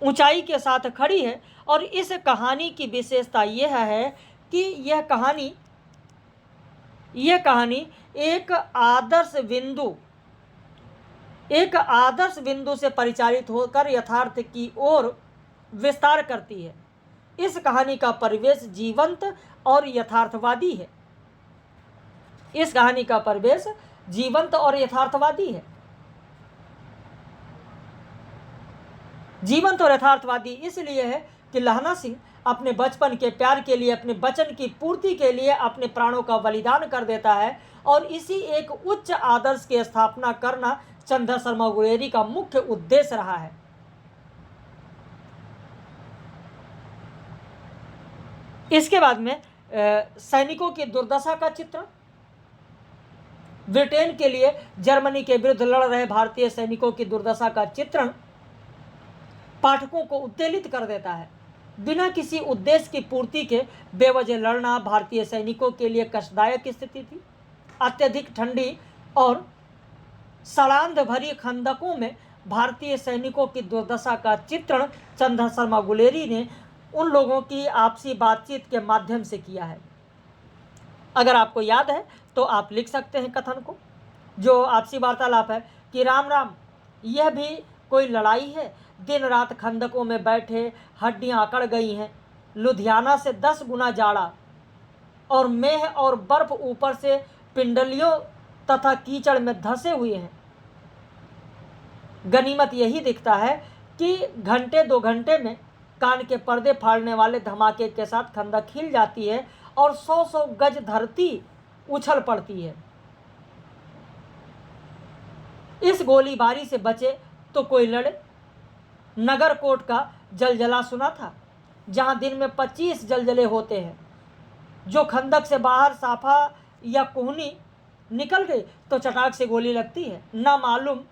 ऊंचाई के साथ खड़ी है। और इस कहानी की विशेषता यह है कि यह कहानी एक आदर्श बिंदु से परिचालित होकर यथार्थ की ओर विस्तार करती है। इस कहानी का परिवेश जीवंत और यथार्थवादी है। इस कहानी का परिवेश जीवंत और यथार्थवादी है। जीवंत और यथार्थवादी इसलिए है कि लहना सिंह अपने बचपन के प्यार के लिए, अपने वचन की पूर्ति के लिए अपने प्राणों का बलिदान कर देता है, और इसी एक उच्च आदर्श की स्थापना करना चंदा शर्मा गुलेरी का मुख्य उद्देश्य रहा है। इसके बाद में सैनिकों की दुर्दशा का चित्रण, ब्रिटेन के लिए जर्मनी के विरुद्ध लड़ रहे भारतीय सैनिकों की दुर्दशा का चित्रण पाठकों को उत्तेजित कर देता है। बिना किसी उद्देश्य की पूर्ति के बेवजह लड़ना भारतीय सैनिकों के लिए कष्टदायक स्थिति थी। अत्यधिक ठंडी और सड़ांध भरी खंदकों में भारतीय सैनिकों की दुर्दशा का चित्रण चंदा शर्मा गुलेरी ने उन लोगों की आपसी बातचीत के माध्यम से किया है। अगर आपको याद है तो आप लिख सकते हैं कथन को, जो आपसी वार्तालाप है कि राम राम, यह भी कोई लड़ाई है, दिन रात खंदकों में बैठे हड्डियां अकड़ गई हैं, लुधियाना से 10 गुना जाड़ा, और मेह और बर्फ ऊपर से पिंडलियों तथा कीचड़ में धंसे हुए हैं। गनीमत यही दिखता है कि घंटे 2 घंटे में कान के पर्दे फाड़ने वाले धमाके के साथ खंदक हिल जाती है और 100-100 गज धरती उछल पड़ती है। इस गोलीबारी से बचे तो कोई लड़े। नगरकोट का जलजला सुना था, जहां दिन में 25 जलजले होते हैं। जो खंदक से बाहर साफा या कोहनी निकल गई तो चटाक से गोली लगती है। ना मालूम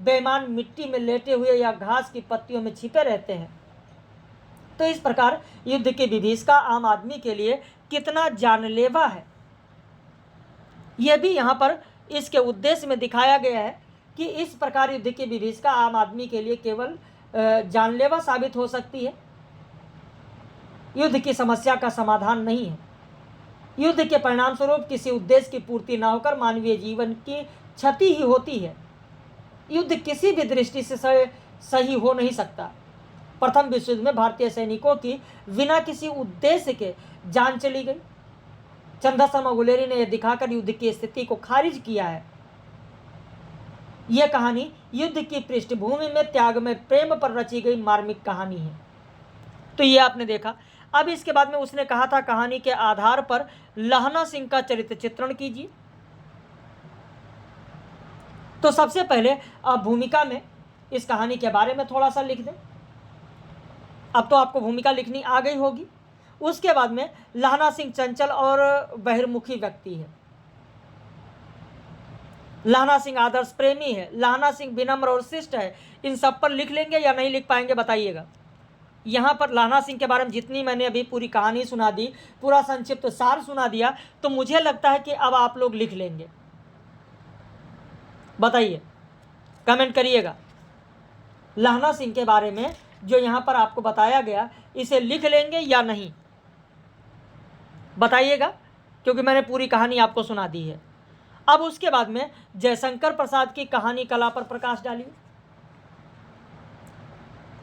बेईमान मिट्टी में लेटे हुए या घास की पत्तियों में छिपे रहते हैं। तो इस प्रकार युद्ध की विभीषिका आम आदमी के लिए कितना जानलेवा है, यह भी यहाँ पर इसके उद्देश्य में दिखाया गया है कि इस प्रकार युद्ध की विभीषिका आम आदमी के लिए केवल जानलेवा साबित हो सकती है, युद्ध की समस्या का समाधान नहीं है। युद्ध के परिणाम स्वरूप किसी उद्देश्य की पूर्ति न होकर मानवीय जीवन की क्षति ही होती है। युद्ध किसी भी दृष्टि से सही हो नहीं सकता। प्रथम विश्व युद्ध में भारतीय सैनिकों की बिना किसी उद्देश्य के जान चली गई। चंदा शर्मा गुलेरी ने यह दिखाकर युद्ध की स्थिति को खारिज किया है। यह कहानी युद्ध की पृष्ठभूमि में त्याग में प्रेम पर रची गई मार्मिक कहानी है। तो ये आपने देखा। अब इसके बाद में उसने कहा था, कहानी के आधार पर लहना सिंह का चरित्र चित्रण कीजिए। तो सबसे पहले आप भूमिका में इस कहानी के बारे में थोड़ा सा लिख दें। अब तो आपको भूमिका लिखनी आ गई होगी। उसके बाद में लहना सिंह चंचल और बहिर्मुखी व्यक्ति है। लहना सिंह आदर्श प्रेमी है। लहना सिंह विनम्र और शिष्ट है। इन सब पर लिख लेंगे या नहीं लिख पाएंगे बताइएगा। यहाँ पर लहना सिंह के बारे में जितनी मैंने अभी पूरी कहानी सुना दी, पूरा संक्षिप्त सार सुना दिया, तो मुझे लगता है कि अब आप लोग लिख लेंगे। बताइए, कमेंट करिएगा। लहना सिंह के बारे में जो यहाँ पर आपको बताया गया, इसे लिख लेंगे या नहीं बताइएगा, क्योंकि मैंने पूरी कहानी आपको सुना दी है। अब उसके बाद में जयशंकर प्रसाद की कहानी कला पर प्रकाश डालिए।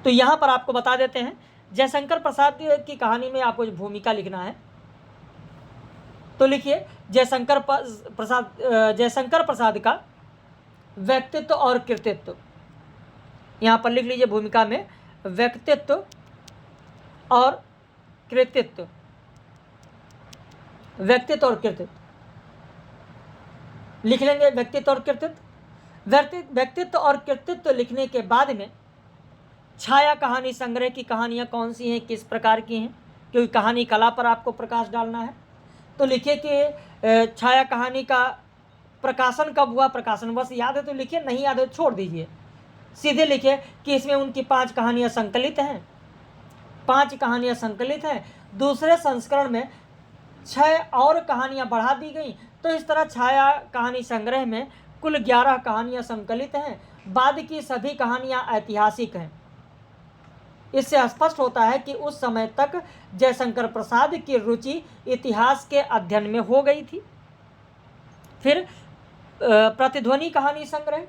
तो यहाँ पर आपको बता देते हैं, जयशंकर प्रसाद की कहानी में आपको भूमिका लिखना है। तो लिखिए, जयशंकर प्रसाद का व्यक्तित्व और कृतित्व। यहाँ पर लिख लीजिए भूमिका में व्यक्तित्व और कृतित्व। व्यक्तित्व और कृतित्व। लिख लेंगे व्यक्तित्व और कृतित्व। व्यक्तित्व और कृतित्व लिखने के बाद में छाया कहानी संग्रह की कहानियाँ कौन सी हैं, किस प्रकार की हैं, क्योंकि कहानी कला पर आपको प्रकाश डालना है। तो लिखिए कि छाया कहानी का प्रकाशन कब हुआ, प्रकाशन वर्ष याद है तो लिखिए, नहीं याद है तो छोड़ दीजिए। सीधे लिखिए कि इसमें उनकी 5 कहानियाँ संकलित हैं, 5 कहानियाँ संकलित हैं। दूसरे संस्करण में 6 और कहानियाँ बढ़ा दी गई। तो इस तरह छाया कहानी संग्रह में कुल 11 कहानियाँ संकलित हैं। बाद की सभी कहानियाँ ऐतिहासिक हैं। इससे स्पष्ट होता है कि उस समय तक जयशंकर प्रसाद की रुचि इतिहास के अध्ययन में हो गई थी। फिर प्रतिध्वनि कहानी संग्रह,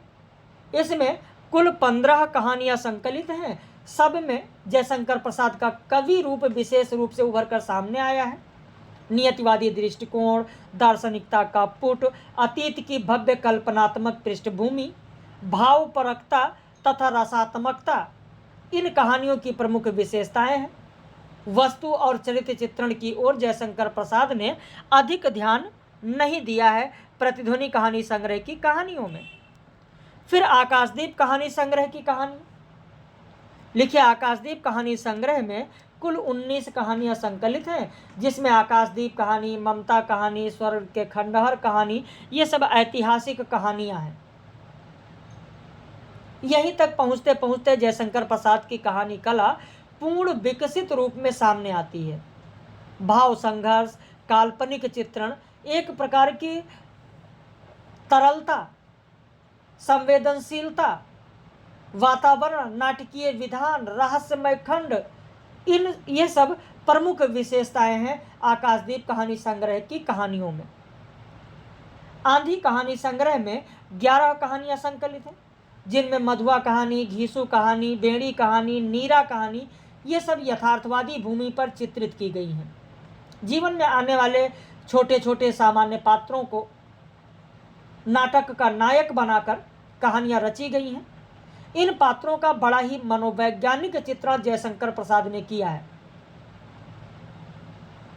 इसमें कुल 15 कहानियां संकलित हैं। सब में जयशंकर प्रसाद का कवि रूप विशेष रूप से उभर कर सामने आया है। नियतिवादी दृष्टिकोण, दार्शनिकता का पुट, अतीत की भव्य कल्पनात्मक पृष्ठभूमि, भावपरकता तथा रसात्मकता इन कहानियों की प्रमुख विशेषताएं हैं। वस्तु और चरित्र चित्रण की ओर जयशंकर प्रसाद ने अधिक ध्यान नहीं दिया है प्रतिध्वनि कहानी संग्रह की कहानियों में। फिर आकाशदीप कहानी संग्रह की कहानी लिखिए। आकाशदीप कहानी संग्रह में कुल 19 कहानियां संकलित हैं, जिसमें आकाशदीप कहानी, ममता कहानी, स्वर्ग के खंडहर कहानी, ये सब ऐतिहासिक कहानियां हैं। यहीं तक पहुंचते पहुंचते जयशंकर प्रसाद की कहानी कला पूर्ण विकसित रूप में सामने आती है। भाव संघर्ष, काल्पनिक चित्रण, एक प्रकार की तरलता, संवेदनशीलता, वातावरण, नाटकीय विधान, रहस्यमय खंड, ये सब प्रमुख विशेषताएं हैं आकाशदीप कहानी संग्रह की कहानियों में। आंधी कहानी संग्रह में 11 कहानियां संकलित हैं, जिनमें मधुआ कहानी, घीसू कहानी, बेड़ी कहानी, नीरा कहानी, ये सब यथार्थवादी भूमि पर चित्रित की गई हैं। जीवन में आने वाले छोटे छोटे सामान्य पात्रों को नाटक का नायक बनाकर कहानियां रची गई हैं। इन पात्रों का बड़ा ही मनोवैज्ञानिक चित्रण जयशंकर प्रसाद ने किया है।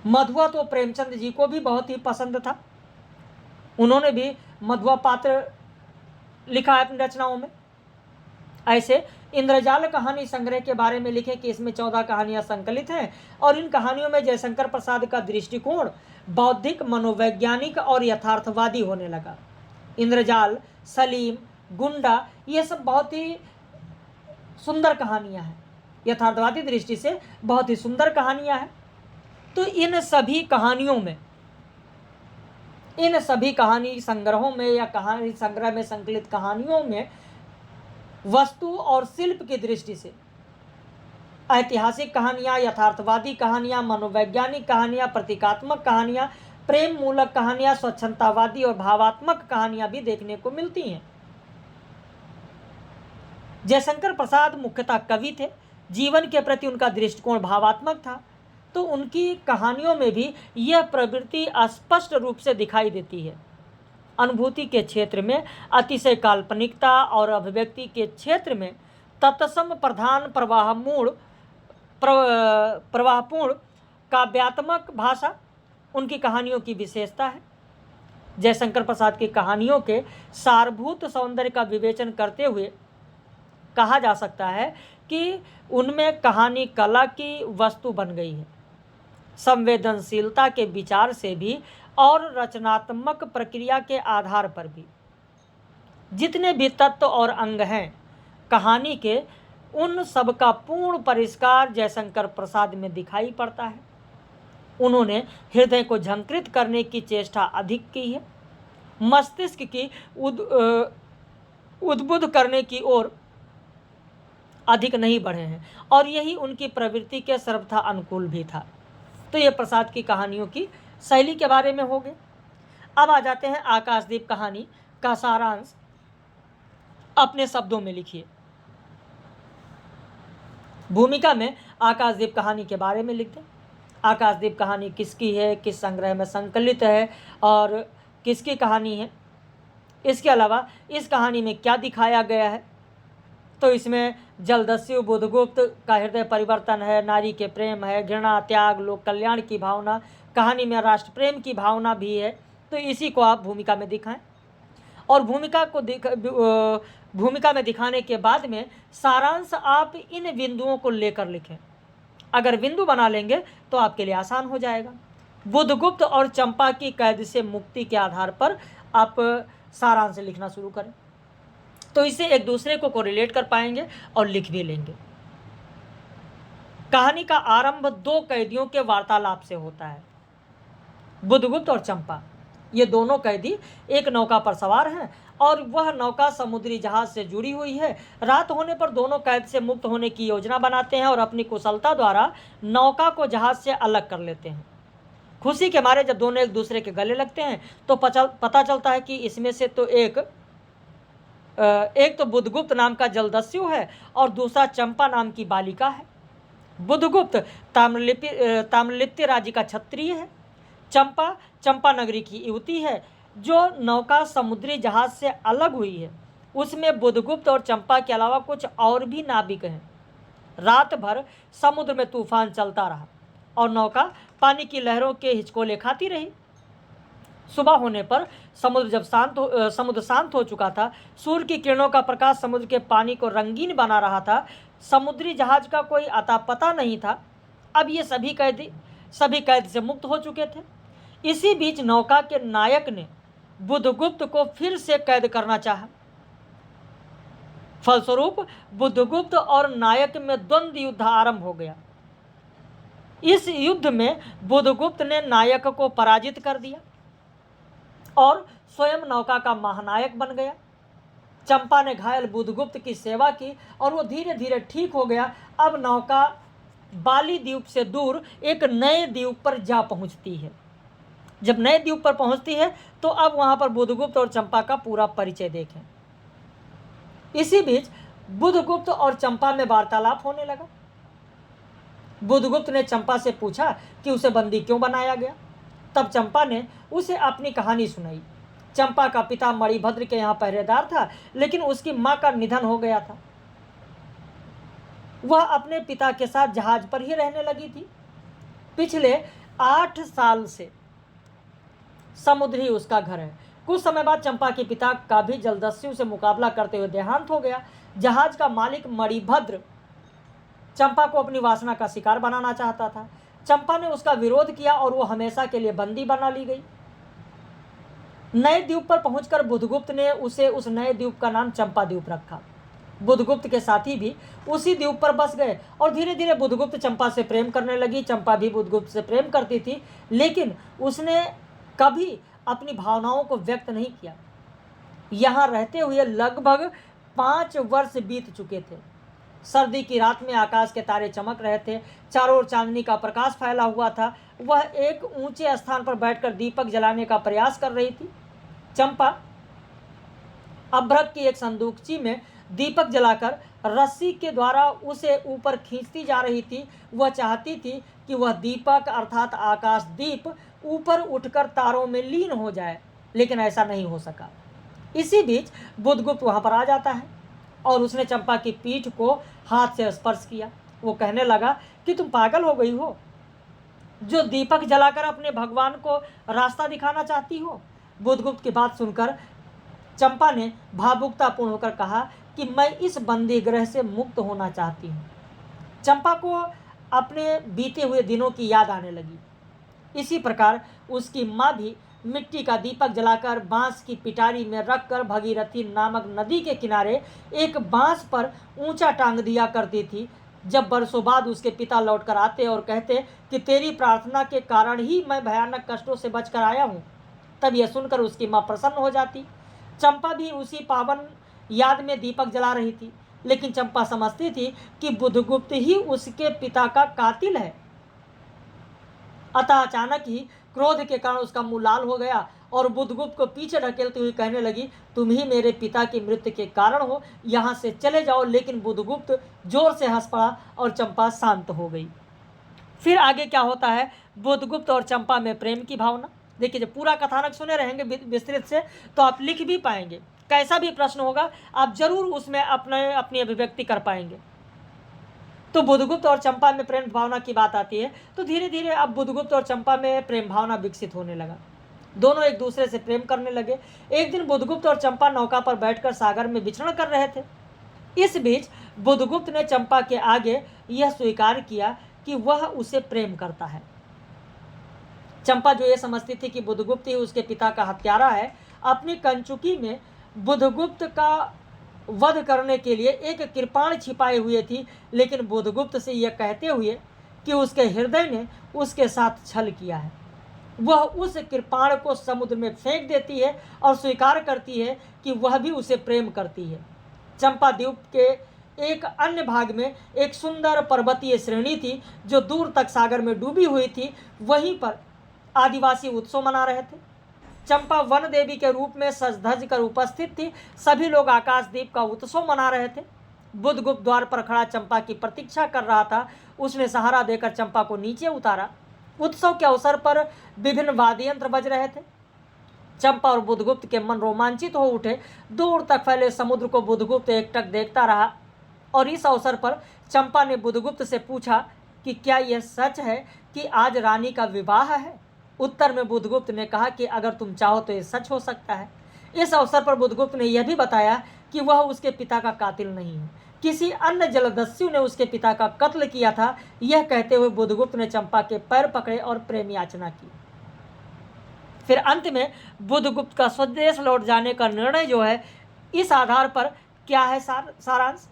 मधुआ तो प्रेमचंद जी को भी बहुत ही पसंद था। उन्होंने भी मधुआ पात्र लिखा है अपनी रचनाओं में। ऐसे इंद्रजाल कहानी संग्रह के बारे में लिखे कि इसमें 14 कहानियां संकलित हैं और इन कहानियों में जयशंकर प्रसाद का दृष्टिकोण बौद्धिक, मनोवैज्ञानिक और यथार्थवादी होने लगा। इंद्रजाल, सलीम, गुंडा, ये सब बहुत ही सुंदर कहानियां हैं, यथार्थवादी दृष्टि से बहुत ही सुंदर कहानियां हैं। तो इन सभी कहानियों में, इन सभी कहानी संग्रहों में या कहानी संग्रह में संकलित कहानियों में वस्तु और शिल्प की दृष्टि से ऐतिहासिक कहानियां, यथार्थवादी कहानियां, मनोवैज्ञानिक कहानियां, प्रतीकात्मक कहानियां, प्रेम मूलक कहानियां, स्वच्छंदतावादी और भावात्मक कहानियां भी देखने को मिलती हैं। जयशंकर प्रसाद मुख्यतः कवि थे। जीवन के प्रति उनका दृष्टिकोण भावात्मक था, तो उनकी कहानियों में भी यह प्रवृत्ति स्पष्ट रूप से दिखाई देती है। अनुभूति के क्षेत्र में अतिशय काल्पनिकता और अभिव्यक्ति के क्षेत्र में तत्सम प्रधान प्रवाहपूर्ण काव्यात्मक भाषा उनकी कहानियों की विशेषता है। जयशंकर प्रसाद की कहानियों के सारभूत सौंदर्य का विवेचन करते हुए कहा जा सकता है कि उनमें कहानी कला की वस्तु बन गई है। संवेदनशीलता के विचार से भी और रचनात्मक प्रक्रिया के आधार पर भी जितने भी तत्व और अंग हैं कहानी के, उन सब का पूर्ण परिष्कार जयशंकर प्रसाद में दिखाई पड़ता है। उन्होंने हृदय को झंकृत करने की चेष्टा अधिक की है, मस्तिष्क की उद्बुद्ध करने की ओर अधिक नहीं बढ़े हैं, और यही उनकी प्रवृत्ति के सर्वथा अनुकूल भी था। तो ये प्रसाद की कहानियों की शैली के बारे में हो गए। अब आ जाते हैं आकाशदीप कहानी का सारांश। अपने शब्दों में लिखिए। भूमिका में आकाशदीप कहानी के बारे में लिख दें। आकाशदीप कहानी किसकी है, किस संग्रह में संकलित है और किसकी कहानी है। इसके अलावा इस कहानी में क्या दिखाया गया है। तो इसमें जलदस्यु बुधगुप्त का हृदय परिवर्तन है, नारी के प्रेम है, घृणा, त्याग, लोक कल्याण की भावना, कहानी में राष्ट्र प्रेम की भावना भी है। तो इसी को आप भूमिका में दिखाएं। और भूमिका में दिखाने के बाद में सारांश आप इन बिंदुओं को लेकर लिखें। अगर बिंदु बना लेंगे तो आपके लिए आसान हो जाएगा। बुधगुप्त और चंपा की कैद से मुक्ति के आधार पर आप सारांश लिखना शुरू करें, तो इससे एक दूसरे को कोरिलेट कर पाएंगे और लिख भी लेंगे। कहानी का आरंभ दो कैदियों के वार्तालाप से होता है। बुधगुप्त और चंपा, ये दोनों कैदी एक नौका पर सवार हैं और वह नौका समुद्री जहाज से जुड़ी हुई है। रात होने पर दोनों कैद से मुक्त होने की योजना बनाते हैं और अपनी कुशलता द्वारा नौका को जहाज से अलग कर लेते हैं। खुशी के मारे जब दोनों एक दूसरे के गले लगते हैं तो पता चलता है कि इसमें से तो एक तो बुधगुप्त नाम का जलदस्यु है और दूसरा चंपा नाम की बालिका है। बुधगुप्त ताम्रलिप्ति राज्य का क्षत्रिय है। चंपा नगरी की युवती है। जो नौका समुद्री जहाज से अलग हुई है उसमें बुधगुप्त और चंपा के अलावा कुछ और भी नाविक हैं। रात भर समुद्र में तूफान चलता रहा और नौका पानी की लहरों के हिचकोले खाती रही। सुबह होने पर समुद्र शांत हो चुका था। सूर्य की किरणों का प्रकाश समुद्र के पानी को रंगीन बना रहा था। समुद्री जहाज का कोई अता पता नहीं था। अब ये सभी कैद से मुक्त हो चुके थे। इसी बीच नौका के नायक ने बुधगुप्त को फिर से कैद करना चाहा। फलस्वरूप बुधगुप्त और नायक में द्वंद्व युद्ध आरंभ हो गया। इस युद्ध में बुधगुप्त ने नायक को पराजित कर दिया और स्वयं नौका का महानायक बन गया। चंपा ने घायल बुधगुप्त की सेवा की और वो धीरे धीरे ठीक हो गया। अब नौका बाली द्वीप से दूर एक नए द्वीप पर जा पहुंचती है। जब नए द्वीप पर पहुंचती है तो अब वहां पर बुधगुप्त और चंपा का पूरा परिचय देखें। इसी बीच बुधगुप्त और चंपा में वार्तालाप होने लगा। बुधगुप्त ने चंपा से पूछा कि उसे बंदी क्यों बनाया गया। तब चंपा ने उसे अपनी कहानी सुनाई। चंपा का पिता मणिभद्र के यहाँ पहरेदार था, लेकिन उसकी मां का निधन हो गया था। वह अपने पिता के साथ जहाज पर ही रहने लगी थी। पिछले 8 साल से समुद्र ही उसका घर है। कुछ समय बाद चंपा के पिता का भी जलदस्यु से मुकाबला करते हुए देहांत हो गया। जहाज का मालिक मणिभद्र चंपा को अपनी वासना का शिकार बनाना चाहता था। चंपा ने उसका विरोध किया और वो हमेशा के लिए बंदी बना ली गई। नए द्वीप पर पहुंचकर बुधगुप्त ने उसे उस नए द्वीप का नाम चंपा द्वीप रखा। बुधगुप्त के साथी भी उसी द्वीप पर बस गए और धीरे धीरे बुधगुप्त चंपा से प्रेम करने लगी। चंपा भी बुधगुप्त से प्रेम करती थी, लेकिन उसने कभी अपनी भावनाओं को व्यक्त नहीं किया। यहाँ रहते हुए लगभग 5 वर्ष बीत चुके थे। सर्दी की रात में आकाश के तारे चमक रहे थे। चारों ओर चांदनी का प्रकाश फैला हुआ था। वह एक ऊंचे स्थान पर बैठकर दीपक जलाने का प्रयास कर रही थी। चंपा अभ्रक की एक संदूकची में दीपक जलाकर रस्सी के द्वारा उसे ऊपर खींचती जा रही थी। वह चाहती थी कि वह दीपक अर्थात आकाश दीप ऊपर उठकर तारों में लीन हो जाए, लेकिन ऐसा नहीं हो सका। इसी बीच बुधगुप्त वहां पर आ जाता है और उसने चंपा की पीठ को हाथ से स्पर्श किया। वो कहने लगा कि तुम पागल हो गई हो, जो दीपक जलाकर अपने भगवान को रास्ता दिखाना चाहती हो। बुधगुप्त की बात सुनकर चंपा ने भावुकतापूर्ण होकर कहा कि मैं इस बंदी गृह से मुक्त होना चाहती हूँ। चंपा को अपने बीते हुए दिनों की याद आने लगी। इसी प्रकार उसकी माँ भी मिट्टी का दीपक जलाकर बांस की पिटारी में रखकर भगीरथी नामक नदी के किनारे एक बांस पर ऊंचा टांग दिया करती थी। जब बरसों बाद उसके पिता लौटकर आते और कहते कि तेरी प्रार्थना के कारण ही मैं भयानक कष्टों से बचकर आया हूँ, तब यह सुनकर उसकी माँ प्रसन्न हो जाती। चंपा भी उसी पावन याद में दीपक जला रही थी, लेकिन चंपा समझती थी कि बुधगुप्त ही उसके पिता का कातिल है। अतः अचानक ही क्रोध के कारण उसका मुंह लाल हो गया और बुधगुप्त को पीछे ढकेलती हुई कहने लगी, तुम ही मेरे पिता की मृत्यु के कारण हो, यहाँ से चले जाओ। लेकिन बुधगुप्त जोर से हंस पड़ा और चंपा शांत हो गई। फिर आगे क्या होता है, बुधगुप्त और चंपा में प्रेम की भावना। देखिए, जब पूरा कथानक सुने रहेंगे विस्तृत से तो आप लिख भी पाएंगे। कैसा भी प्रश्न होगा आप जरूर उसमें अपनी अभिव्यक्ति कर पाएंगे। तो बुधगुप्त और चंपा में प्रेम भावना की बात आती है तो धीरे धीरे अब बुधगुप्त और चंपा में प्रेम भावना विकसित होने लगा। दोनों एक दूसरे से प्रेम करने लगे। एक दिन बुधगुप्त और चंपा नौका पर बैठकर सागर में विचरण कर रहे थे। इस बीच बुधगुप्त ने चंपा के आगे यह स्वीकार किया कि वह उसे प्रेम करता है। चंपा जो ये समझती थी कि बुधगुप्त ही उसके पिता का हत्यारा है, अपनी कंचुकी में बुधगुप्त का वध करने के लिए एक कृपाण छिपाए हुए थी, लेकिन बुधगुप्त से यह कहते हुए कि उसके हृदय ने उसके साथ छल किया है, वह उस कृपाण को समुद्र में फेंक देती है और स्वीकार करती है कि वह भी उसे प्रेम करती है। चंपा द्वीप के एक अन्य भाग में एक सुंदर पर्वतीय श्रेणी थी जो दूर तक सागर में डूबी हुई थी। वहीं पर आदिवासी उत्सव मना रहे थे। चंपा वन देवी के रूप में सज धज कर उपस्थित थी। सभी लोग आकाशदीप का उत्सव मना रहे थे। बुधगुप्त द्वार पर खड़ा चंपा की प्रतीक्षा कर रहा था। उसने सहारा देकर चंपा को नीचे उतारा। उत्सव के अवसर पर विभिन्न वाद्य यंत्र बज रहे थे। चंपा और बुधगुप्त के मन रोमांचित हो उठे। दूर तक फैले समुद्र को बुधगुप्त एकटक देखता रहा और इस अवसर पर चंपा ने बुधगुप्त से पूछा कि क्या यह सच है कि आज रानी का विवाह है। उत्तर में बुधगुप्त ने कहा कि अगर तुम चाहो तो यह सच हो सकता है। इस अवसर पर बुधगुप्त ने यह भी बताया कि वह उसके पिता का कातिल नहीं है, किसी अन्य जलदस्यु ने उसके पिता का कत्ल किया था। यह कहते हुए बुधगुप्त ने चंपा के पैर पकड़े और प्रेम याचना की। फिर अंत में बुधगुप्त का स्वदेश लौट जाने का निर्णय जो है, इस आधार पर क्या है सारांश।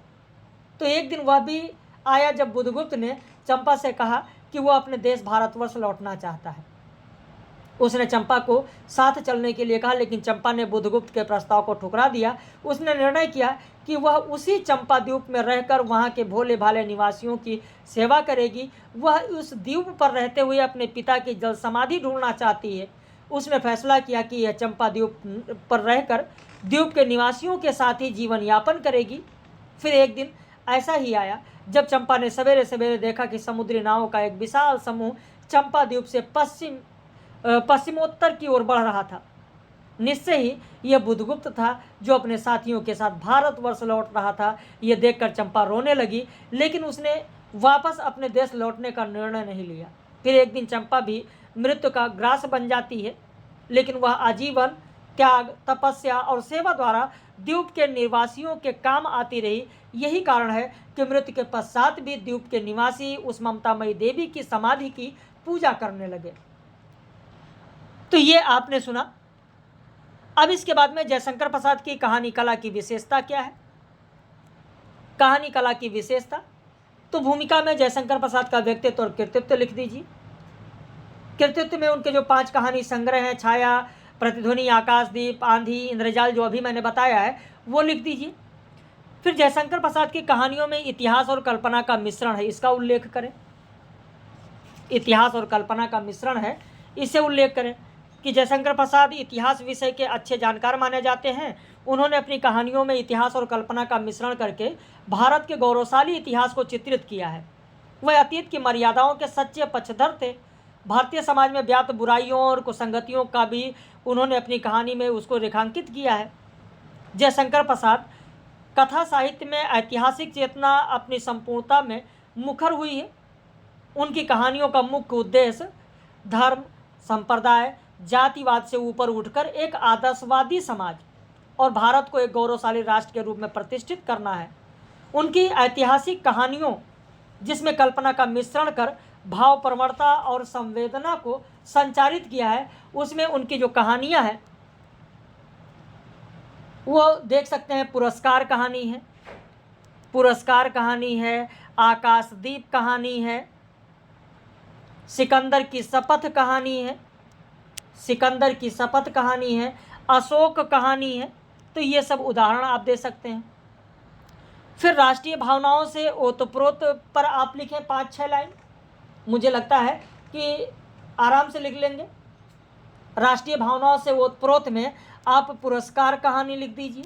तो एक दिन वह भी आया जब बुधगुप्त ने चंपा से कहा कि वह अपने देश भारतवर्ष लौटना चाहता है। उसने चंपा को साथ चलने के लिए कहा, लेकिन चंपा ने बुधगुप्त के प्रस्ताव को ठुकरा दिया। उसने निर्णय किया कि वह उसी चंपा द्वीप में रहकर वहां के भोले भाले निवासियों की सेवा करेगी। वह उस द्वीप पर रहते हुए अपने पिता की जल समाधि ढूंढना चाहती है। उसने फैसला किया कि यह चंपा द्वीप पर रहकर द्वीप के निवासियों के साथ ही जीवन यापन करेगी। फिर एक दिन ऐसा ही आया जब चंपा ने सवेरे सवेरे देखा कि समुद्री नावों का एक विशाल समूह चंपा द्वीप से पश्चिमोत्तर की ओर बढ़ रहा था। निश्चय ही यह बुधगुप्त था जो अपने साथियों के साथ भारतवर्ष लौट रहा था। यह देखकर चंपा रोने लगी, लेकिन उसने वापस अपने देश लौटने का निर्णय नहीं लिया। फिर एक दिन चंपा भी मृत्यु का ग्रास बन जाती है, लेकिन वह आजीवन त्याग, तपस्या और सेवा द्वारा द्वीप के निवासियों के काम आती रही। यही कारण है कि मृत्यु के पश्चात भी द्वीप के निवासी उस ममतामयी देवी की समाधि की पूजा करने लगे। तो ये आपने सुना। अब इसके बाद में जयशंकर प्रसाद की कहानी कला की विशेषता क्या है। कहानी कला की विशेषता, तो भूमिका में जयशंकर प्रसाद का व्यक्तित्व और कृतित्व लिख दीजिए। कृतित्व में उनके जो 5 कहानी संग्रह हैं, छाया, प्रतिध्वनि, आकाशदीप, आंधी, इंद्रजाल, जो अभी मैंने बताया है वो लिख दीजिए। फिर जयशंकर प्रसाद की कहानियों में इतिहास और कल्पना का मिश्रण है, इसका उल्लेख करें। इतिहास और कल्पना का मिश्रण है, इसे उल्लेख करें कि जयशंकर प्रसाद इतिहास विषय के अच्छे जानकार माने जाते हैं। उन्होंने अपनी कहानियों में इतिहास और कल्पना का मिश्रण करके भारत के गौरवशाली इतिहास को चित्रित किया है। वह अतीत की मर्यादाओं के सच्चे पक्षधर थे। भारतीय समाज में व्याप्त बुराइयों और कुसंगतियों का भी उन्होंने अपनी कहानी में उसको रेखांकित किया है। जयशंकर प्रसाद कथा साहित्य में ऐतिहासिक चेतना अपनी संपूर्णता में मुखर हुई है। उनकी कहानियों का मुख्य उद्देश्य धर्म, संप्रदाय, जातिवाद से ऊपर उठकर एक आदर्शवादी समाज और भारत को एक गौरवशाली राष्ट्र के रूप में प्रतिष्ठित करना है। उनकी ऐतिहासिक कहानियों, जिसमें कल्पना का मिश्रण कर भावप्रवणता और संवेदना को संचारित किया है, उसमें उनकी जो कहानियां हैं वो देख सकते हैं। पुरस्कार कहानी है, पुरस्कार कहानी है, आकाशदीप कहानी है, सिकंदर की शपथ कहानी है, सिकंदर की शपथ कहानी है, अशोक कहानी है। तो ये सब उदाहरण आप दे सकते हैं। फिर राष्ट्रीय भावनाओं से ओतप्रोत पर आप लिखें 5-6 लाइन। मुझे लगता है कि आराम से लिख लेंगे। राष्ट्रीय भावनाओं से ओतप्रोत में आप पुरस्कार कहानी लिख दीजिए।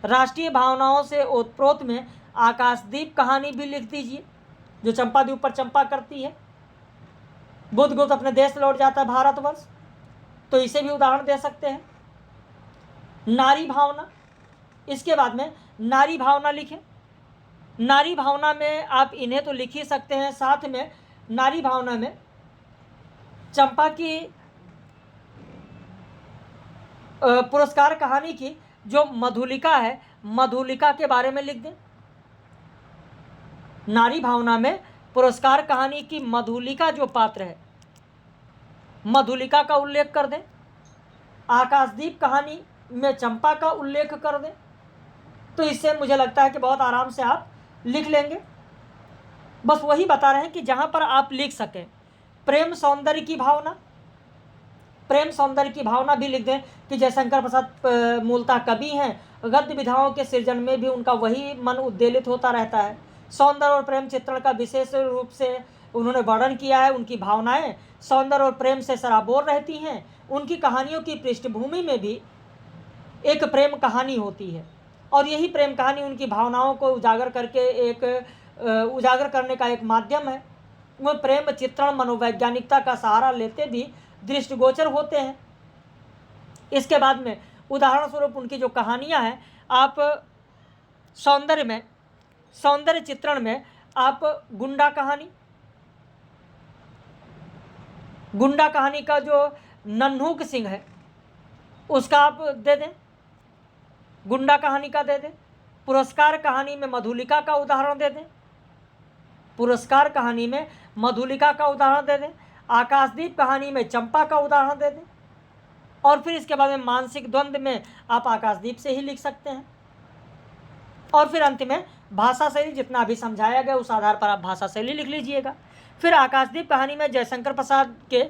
राष्ट्रीय भावनाओं से ओतप्रोत में आकाशदीप कहानी भी लिख दीजिए, जो चंपा द्वीप पर चंपा करती है। बुधगुप्त अपने देश लौट जाता है भारतवर्ष, तो इसे भी उदाहरण दे सकते हैं। नारी भावना, इसके बाद में नारी भावना लिखें। नारी भावना में आप इन्हें तो लिख ही सकते हैं, साथ में नारी भावना में चंपा की पुरस्कार कहानी की जो मधुलिका है, मधुलिका के बारे में लिख दें। नारी भावना में पुरस्कार कहानी की मधुलिका जो पात्र है, मधुलिका का उल्लेख कर दें। आकाशदीप कहानी में चंपा का उल्लेख कर दें। तो इससे मुझे लगता है कि बहुत आराम से आप लिख लेंगे। बस वही बता रहे हैं कि जहाँ पर आप लिख सकें। प्रेम सौंदर्य की भावना, प्रेम सौंदर्य की भावना भी लिख दें कि जयशंकर प्रसाद मूलतः कवि हैं, गद्य विधाओं के सृजन में भी उनका वही मन उद्वेलित होता रहता है। सौंदर्य और प्रेम चित्रण का विशेष रूप से उन्होंने वर्णन किया है। उनकी भावनाएं सौंदर्य और प्रेम से सराबोर रहती हैं। उनकी कहानियों की पृष्ठभूमि में भी एक प्रेम कहानी होती है और यही प्रेम कहानी उनकी भावनाओं को उजागर करने का एक माध्यम है। वो प्रेम चित्रण मनोवैज्ञानिकता का सहारा लेते भी दृष्टिगोचर होते हैं। इसके बाद में उदाहरण स्वरूप उनकी जो कहानियां हैं, आप सौंदर्य चित्रण में आप गुंडा कहानी का जो नन्हूक सिंह है उसका आप दे दें, गुंडा कहानी का दे दें। पुरस्कार कहानी में मधुलिका का उदाहरण दे दें, पुरस्कार कहानी में मधुलिका का उदाहरण दे दें। आकाशदीप कहानी में चंपा का उदाहरण दे दें और फिर इसके बाद में मानसिक द्वंद्व में आप आकाशदीप से ही लिख सकते हैं। और फिर अंत में भाषा शैली, जितना भी समझाया गया उस आधार पर आप भाषा शैली लिख लीजिएगा। फिर आकाशदीप कहानी में जयशंकर प्रसाद के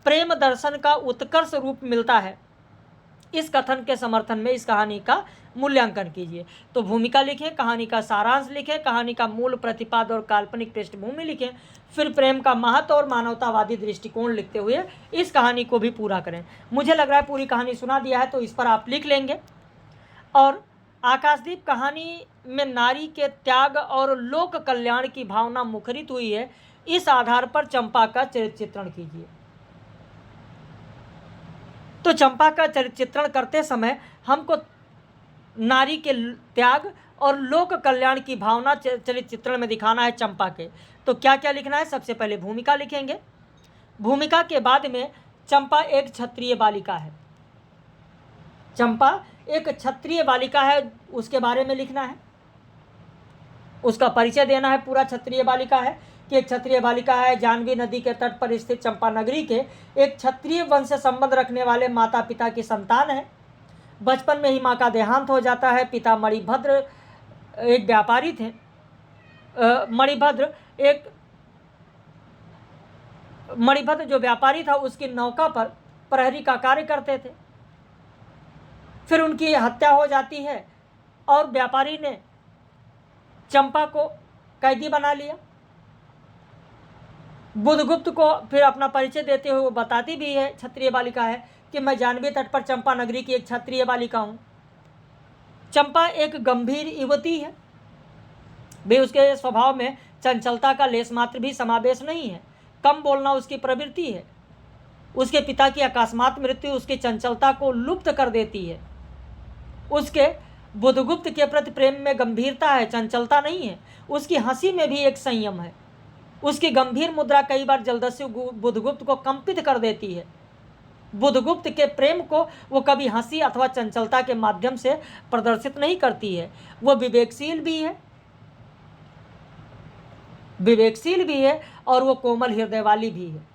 प्रेम दर्शन का उत्कर्ष रूप मिलता है। इस कथन के समर्थन में इस कहानी का मूल्यांकन कीजिए। तो भूमिका लिखें, कहानी का सारांश लिखें, कहानी का मूल प्रतिपाद और काल्पनिक पृष्ठभूमि लिखें, फिर प्रेम का महत्व और मानवतावादी दृष्टिकोण लिखते हुए इस कहानी को भी पूरा करें। मुझे लग रहा है पूरी कहानी सुना दिया है, तो इस पर आप लिख लेंगे। और आकाशदीप कहानी में नारी के त्याग और लोक कल्याण की भावना मुखरित हुई है, इस आधार पर चंपा का चरित्र चित्रण कीजिए। तो चंपा का चरित्र चित्रण करते समय हमको नारी के त्याग और लोक कल्याण की भावना चरित्र चित्रण में दिखाना है चंपा के। तो क्या क्या लिखना है? सबसे पहले भूमिका लिखेंगे। भूमिका के बाद में चंपा एक क्षत्रिय बालिका है, चंपा एक क्षत्रिय बालिका है, उसके बारे में लिखना है, उसका परिचय देना है। पूरा क्षत्रिय बालिका है कि एक क्षत्रिय बालिका है, जानवी नदी के तट पर स्थित चंपा नगरी के एक क्षत्रिय वंश से संबंध रखने वाले माता पिता की संतान है। बचपन में ही माँ का देहांत हो जाता है। पिता मणिभद्र एक व्यापारी थे। मणिभद्र जो व्यापारी था उसकी नौका पर प्रहरी का कार्य करते थे। फिर उनकी हत्या हो जाती है और व्यापारी ने चंपा को कैदी बना लिया। बुधगुप्त को फिर अपना परिचय देते हुए वो बताती भी है, क्षत्रिय बालिका है, कि मैं जानवी तट पर चंपा नगरी की एक क्षत्रिय बालिका हूँ। चंपा एक गंभीर युवती है, भी उसके स्वभाव में चंचलता का लेस मात्र भी समावेश नहीं है। कम बोलना उसकी प्रवृत्ति है। उसके पिता की अकस्मात मृत्यु उसकी चंचलता को लुप्त कर देती है। उसके बुधगुप्त के प्रति प्रेम में गंभीरता है, चंचलता नहीं है। उसकी हंसी में भी एक संयम है। उसकी गंभीर मुद्रा कई बार जलदस्यु बुधगुप्त को कंपित कर देती है। बुधगुप्त के प्रेम को वो कभी हंसी अथवा चंचलता के माध्यम से प्रदर्शित नहीं करती है। वो विवेकशील भी है और वो कोमल हृदय वाली भी है।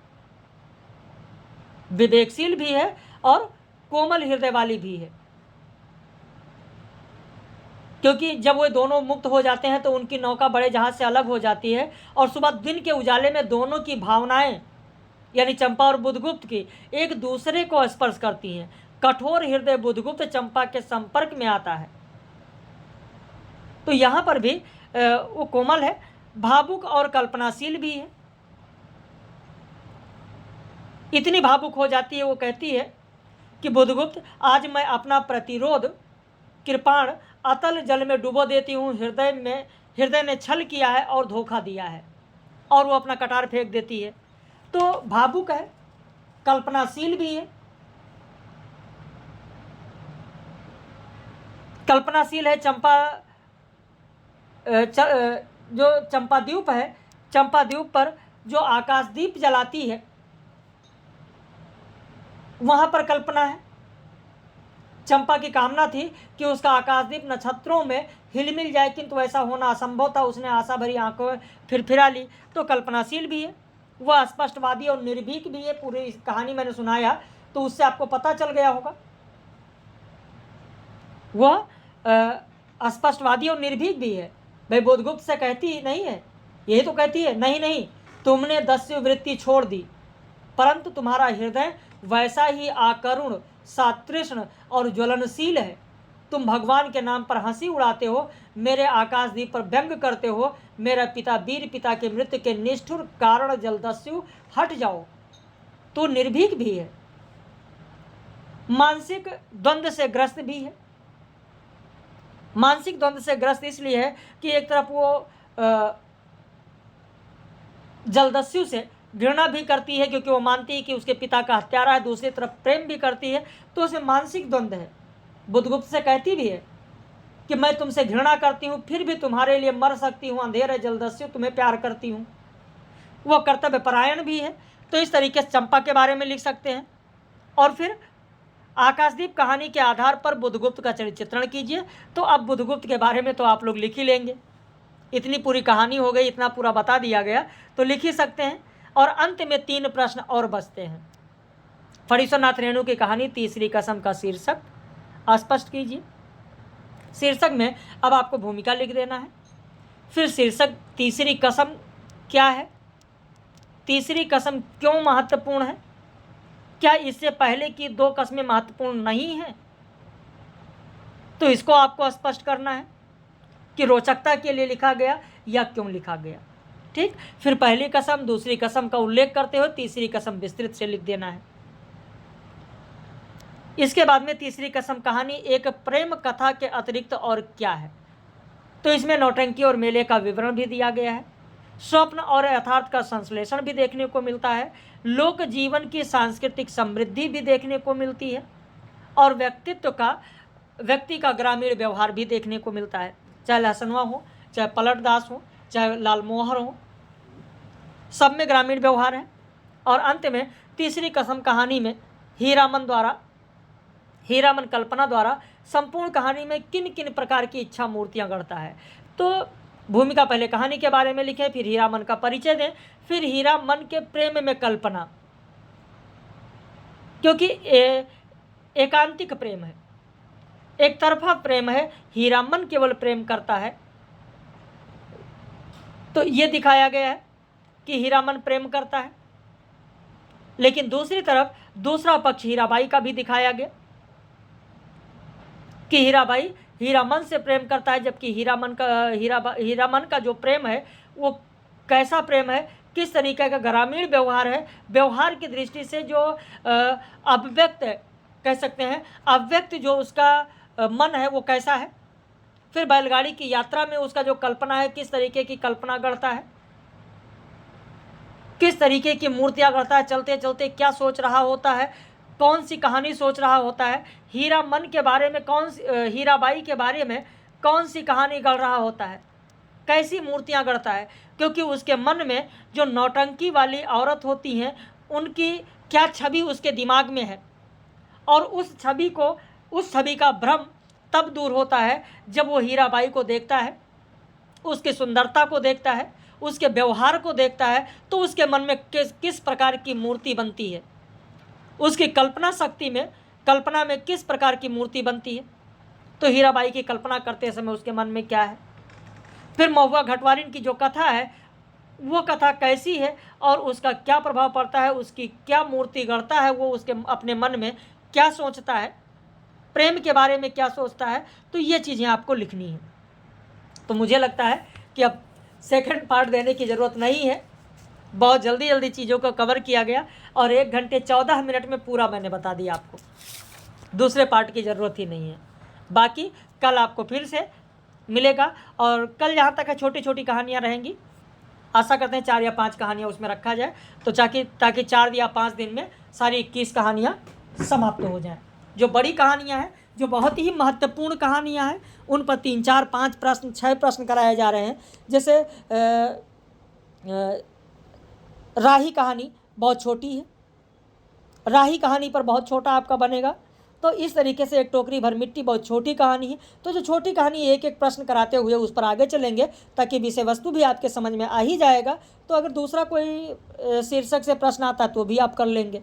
विवेकशील भी है और कोमल हृदय वाली भी है, क्योंकि जब वे दोनों मुक्त हो जाते हैं तो उनकी नौका बड़े जहाज से अलग हो जाती है और सुबह दिन के उजाले में दोनों की भावनाएं यानी चंपा और बुधगुप्त की एक दूसरे को स्पर्श करती हैं। कठोर हृदय बुधगुप्त चंपा के संपर्क में आता है। तो यहाँ पर भी वो कोमल है, भावुक और कल्पनाशील भी है। इतनी भावुक हो जाती है, वो कहती है कि बुधगुप्त, आज मैं अपना प्रतिरोध कृपाण अतल जल में डुबो देती हूँ। हृदय ने छल किया है और धोखा दिया है, और वो अपना कटार फेंक देती है। तो भावुक है, कल्पनाशील भी है। कल्पनाशील है चंपा। जो चंपाद्वीप है, चंपाद्वीप पर जो आकाशदीप जलाती है वहाँ पर कल्पना है। चंपा की कामना थी कि उसका आकाशदीप नक्षत्रों में हिलमिल जाए, किंतु ऐसा होना असंभव था। उसने आशा भरी आंखों में फिरफिरा ली। तो कल्पनाशील भी है, वह स्पष्टवादी और निर्भीक भी है। पूरी कहानी मैंने सुनाया तो उससे आपको पता चल गया होगा। वह स्पष्टवादी और निर्भीक भी है। भाई बुद्धगुप्त से कहती ही नहीं है, यही तो कहती है, नहीं नहीं, तुमने दस्यु वृत्ति छोड़ दी, परंतु तुम्हारा हृदय वैसा ही आकरुण, सातृष्ण और ज्वलनशील है। तुम भगवान के नाम पर हंसी उड़ाते हो, मेरे आकाशदीप पर व्यंग करते हो। मेरा पिता, वीर पिता के मृत्यु के निष्ठुर कारण जलदस्यु, हट जाओ। तू निर्भीक भी है, मानसिक द्वंद्व से ग्रस्त भी है। मानसिक द्वंद्व से ग्रस्त इसलिए है कि एक तरफ वो जलदस्यु से घृणा भी करती है क्योंकि वो मानती है कि उसके पिता का हत्यारा है, दूसरी तरफ प्रेम भी करती है, तो उसे मानसिक द्वंद्व है। बुद्धगुप्त से कहती भी है कि मैं तुमसे घृणा करती हूँ, फिर भी तुम्हारे लिए मर सकती हूँ। अंधेर है जलदस्यु, तुम्हें प्यार करती हूँ। वह कर्तव्य परायण भी है। तो इस तरीके से चंपा के बारे में लिख सकते हैं। और फिर आकाशदीप कहानी के आधार पर बुद्धगुप्त का चरित्र चित्रण कीजिए। तो अब बुद्धगुप्त के बारे में तो आप लोग लिख ही लेंगे, इतनी पूरी कहानी हो गई, इतना पूरा बता दिया गया तो लिख ही सकते हैं। और अंत में 3 प्रश्न और बचते हैं। फणीश्वरनाथ रेणु की कहानी तीसरी कसम का शीर्षक स्पष्ट कीजिए। शीर्षक में अब आपको भूमिका लिख देना है। फिर शीर्षक तीसरी कसम क्या है, तीसरी कसम क्यों महत्वपूर्ण है, क्या इससे पहले की 2 कस्में महत्वपूर्ण नहीं हैं, तो इसको आपको स्पष्ट करना है कि रोचकता के लिए लिखा गया या क्यों लिखा गया। ठीक, फिर पहली कसम दूसरी कसम का उल्लेख करते हुए तीसरी कसम विस्तृत से लिख देना है। इसके बाद में तीसरी कसम कहानी एक प्रेम कथा के अतिरिक्त और क्या है, तो इसमें नौटंकी और मेले का विवरण भी दिया गया है। स्वप्न और यथार्थ का संश्लेषण भी देखने को मिलता है। लोक जीवन की सांस्कृतिक समृद्धि भी देखने को मिलती है। और व्यक्ति का ग्रामीण व्यवहार भी देखने को मिलता है, चाहे लहसनवा हो, चाहे पलटदास हो, चाहे लालमोहर हो, सब में ग्रामीण व्यवहार है। और अंत में तीसरी कसम कहानी में हीरामन कल्पना द्वारा संपूर्ण कहानी में किन किन प्रकार की इच्छा मूर्तियां गढ़ता है। तो भूमिका पहले कहानी के बारे में लिखें, फिर हीरामन का परिचय दें, फिर हीरामन के प्रेम में कल्पना, क्योंकि एकांतिक प्रेम है, एक तरफा प्रेम है, हीरामन केवल प्रेम करता है। तो ये दिखाया गया है कि हीरामन प्रेम करता है, लेकिन दूसरी तरफ दूसरा पक्ष हीराबाई का भी दिखाया गया कि हीराबाई हीरामन से प्रेम करता है, जबकि हीरामन का जो प्रेम है वो कैसा प्रेम है, किस तरीके का ग्रामीण व्यवहार है, व्यवहार की दृष्टि से जो अव्यक्त कह सकते हैं, अव्यक्त जो उसका मन है वो कैसा है। फिर बैलगाड़ी की यात्रा में उसका जो कल्पना है, किस तरीके की कल्पना गढ़ता है, किस तरीके की मूर्तियां गढ़ता है, चलते चलते क्या सोच रहा होता है, कौन सी कहानी सोच रहा होता है, हीरामन के बारे में हीराबाई के बारे में कौन सी कहानी गढ़ रहा होता है, कैसी मूर्तियां गढ़ता है, क्योंकि उसके मन में जो नौटंकी वाली औरत होती हैं उनकी क्या छवि उसके दिमाग में है। और उस छवि का भ्रम तब दूर होता है जब वो हीराबाई को देखता है, उसकी सुंदरता को देखता है, उसके व्यवहार को देखता है, तो उसके मन में किस प्रकार की मूर्ति बनती है, उसकी कल्पना में किस प्रकार की मूर्ति बनती है। तो हीराबाई की कल्पना करते समय उसके मन में क्या है। फिर महुआ घटवारिन की जो कथा है वो कथा कैसी है और उसका क्या प्रभाव पड़ता है, उसकी क्या मूर्ति गढ़ता है, वो उसके अपने मन में क्या सोचता है, प्रेम के बारे में क्या सोचता है। तो ये चीज़ें आपको लिखनी है। तो मुझे लगता है कि अब सेकंड पार्ट देने की ज़रूरत नहीं है, बहुत जल्दी चीज़ों को कवर किया गया और 1 घंटे 14 मिनट में पूरा मैंने बता दिया आपको, दूसरे पार्ट की ज़रूरत ही नहीं है। बाकी कल आपको फिर से मिलेगा और कल जहाँ तक है छोटी छोटी कहानियाँ रहेंगी, आशा करते हैं 4 या 5 कहानियाँ उसमें रखा जाए, तो ताकि 4 या 5 दिन में सारी 21 कहानियाँ समाप्त हो जाएं। जो बड़ी कहानियाँ हैं, जो बहुत ही महत्वपूर्ण कहानियाँ हैं, उन पर 3, 4, 5 प्रश्न, 6 प्रश्न कराए जा रहे हैं। जैसे राही कहानी बहुत छोटी है, राही कहानी पर बहुत छोटा आपका बनेगा, तो इस तरीके से एक टोकरी भर मिट्टी बहुत छोटी कहानी है। तो जो छोटी कहानी एक एक प्रश्न कराते हुए उस पर आगे चलेंगे ताकि विषय वस्तु भी आपके समझ में आ ही जाएगा। तो अगर दूसरा कोई शीर्षक से प्रश्न आता तो भी आप कर लेंगे।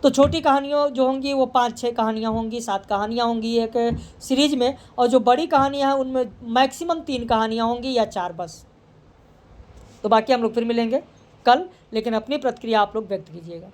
तो छोटी कहानियों जो होंगी वो 5-6 कहानियाँ होंगी, 7 कहानियाँ होंगी एक सीरीज में, और जो बड़ी कहानियाँ हैं उनमें मैक्सिमम 3 कहानियाँ होंगी या 4 बस। तो बाकी हम लोग फिर मिलेंगे कल, लेकिन अपनी प्रतिक्रिया आप लोग व्यक्त कीजिएगा।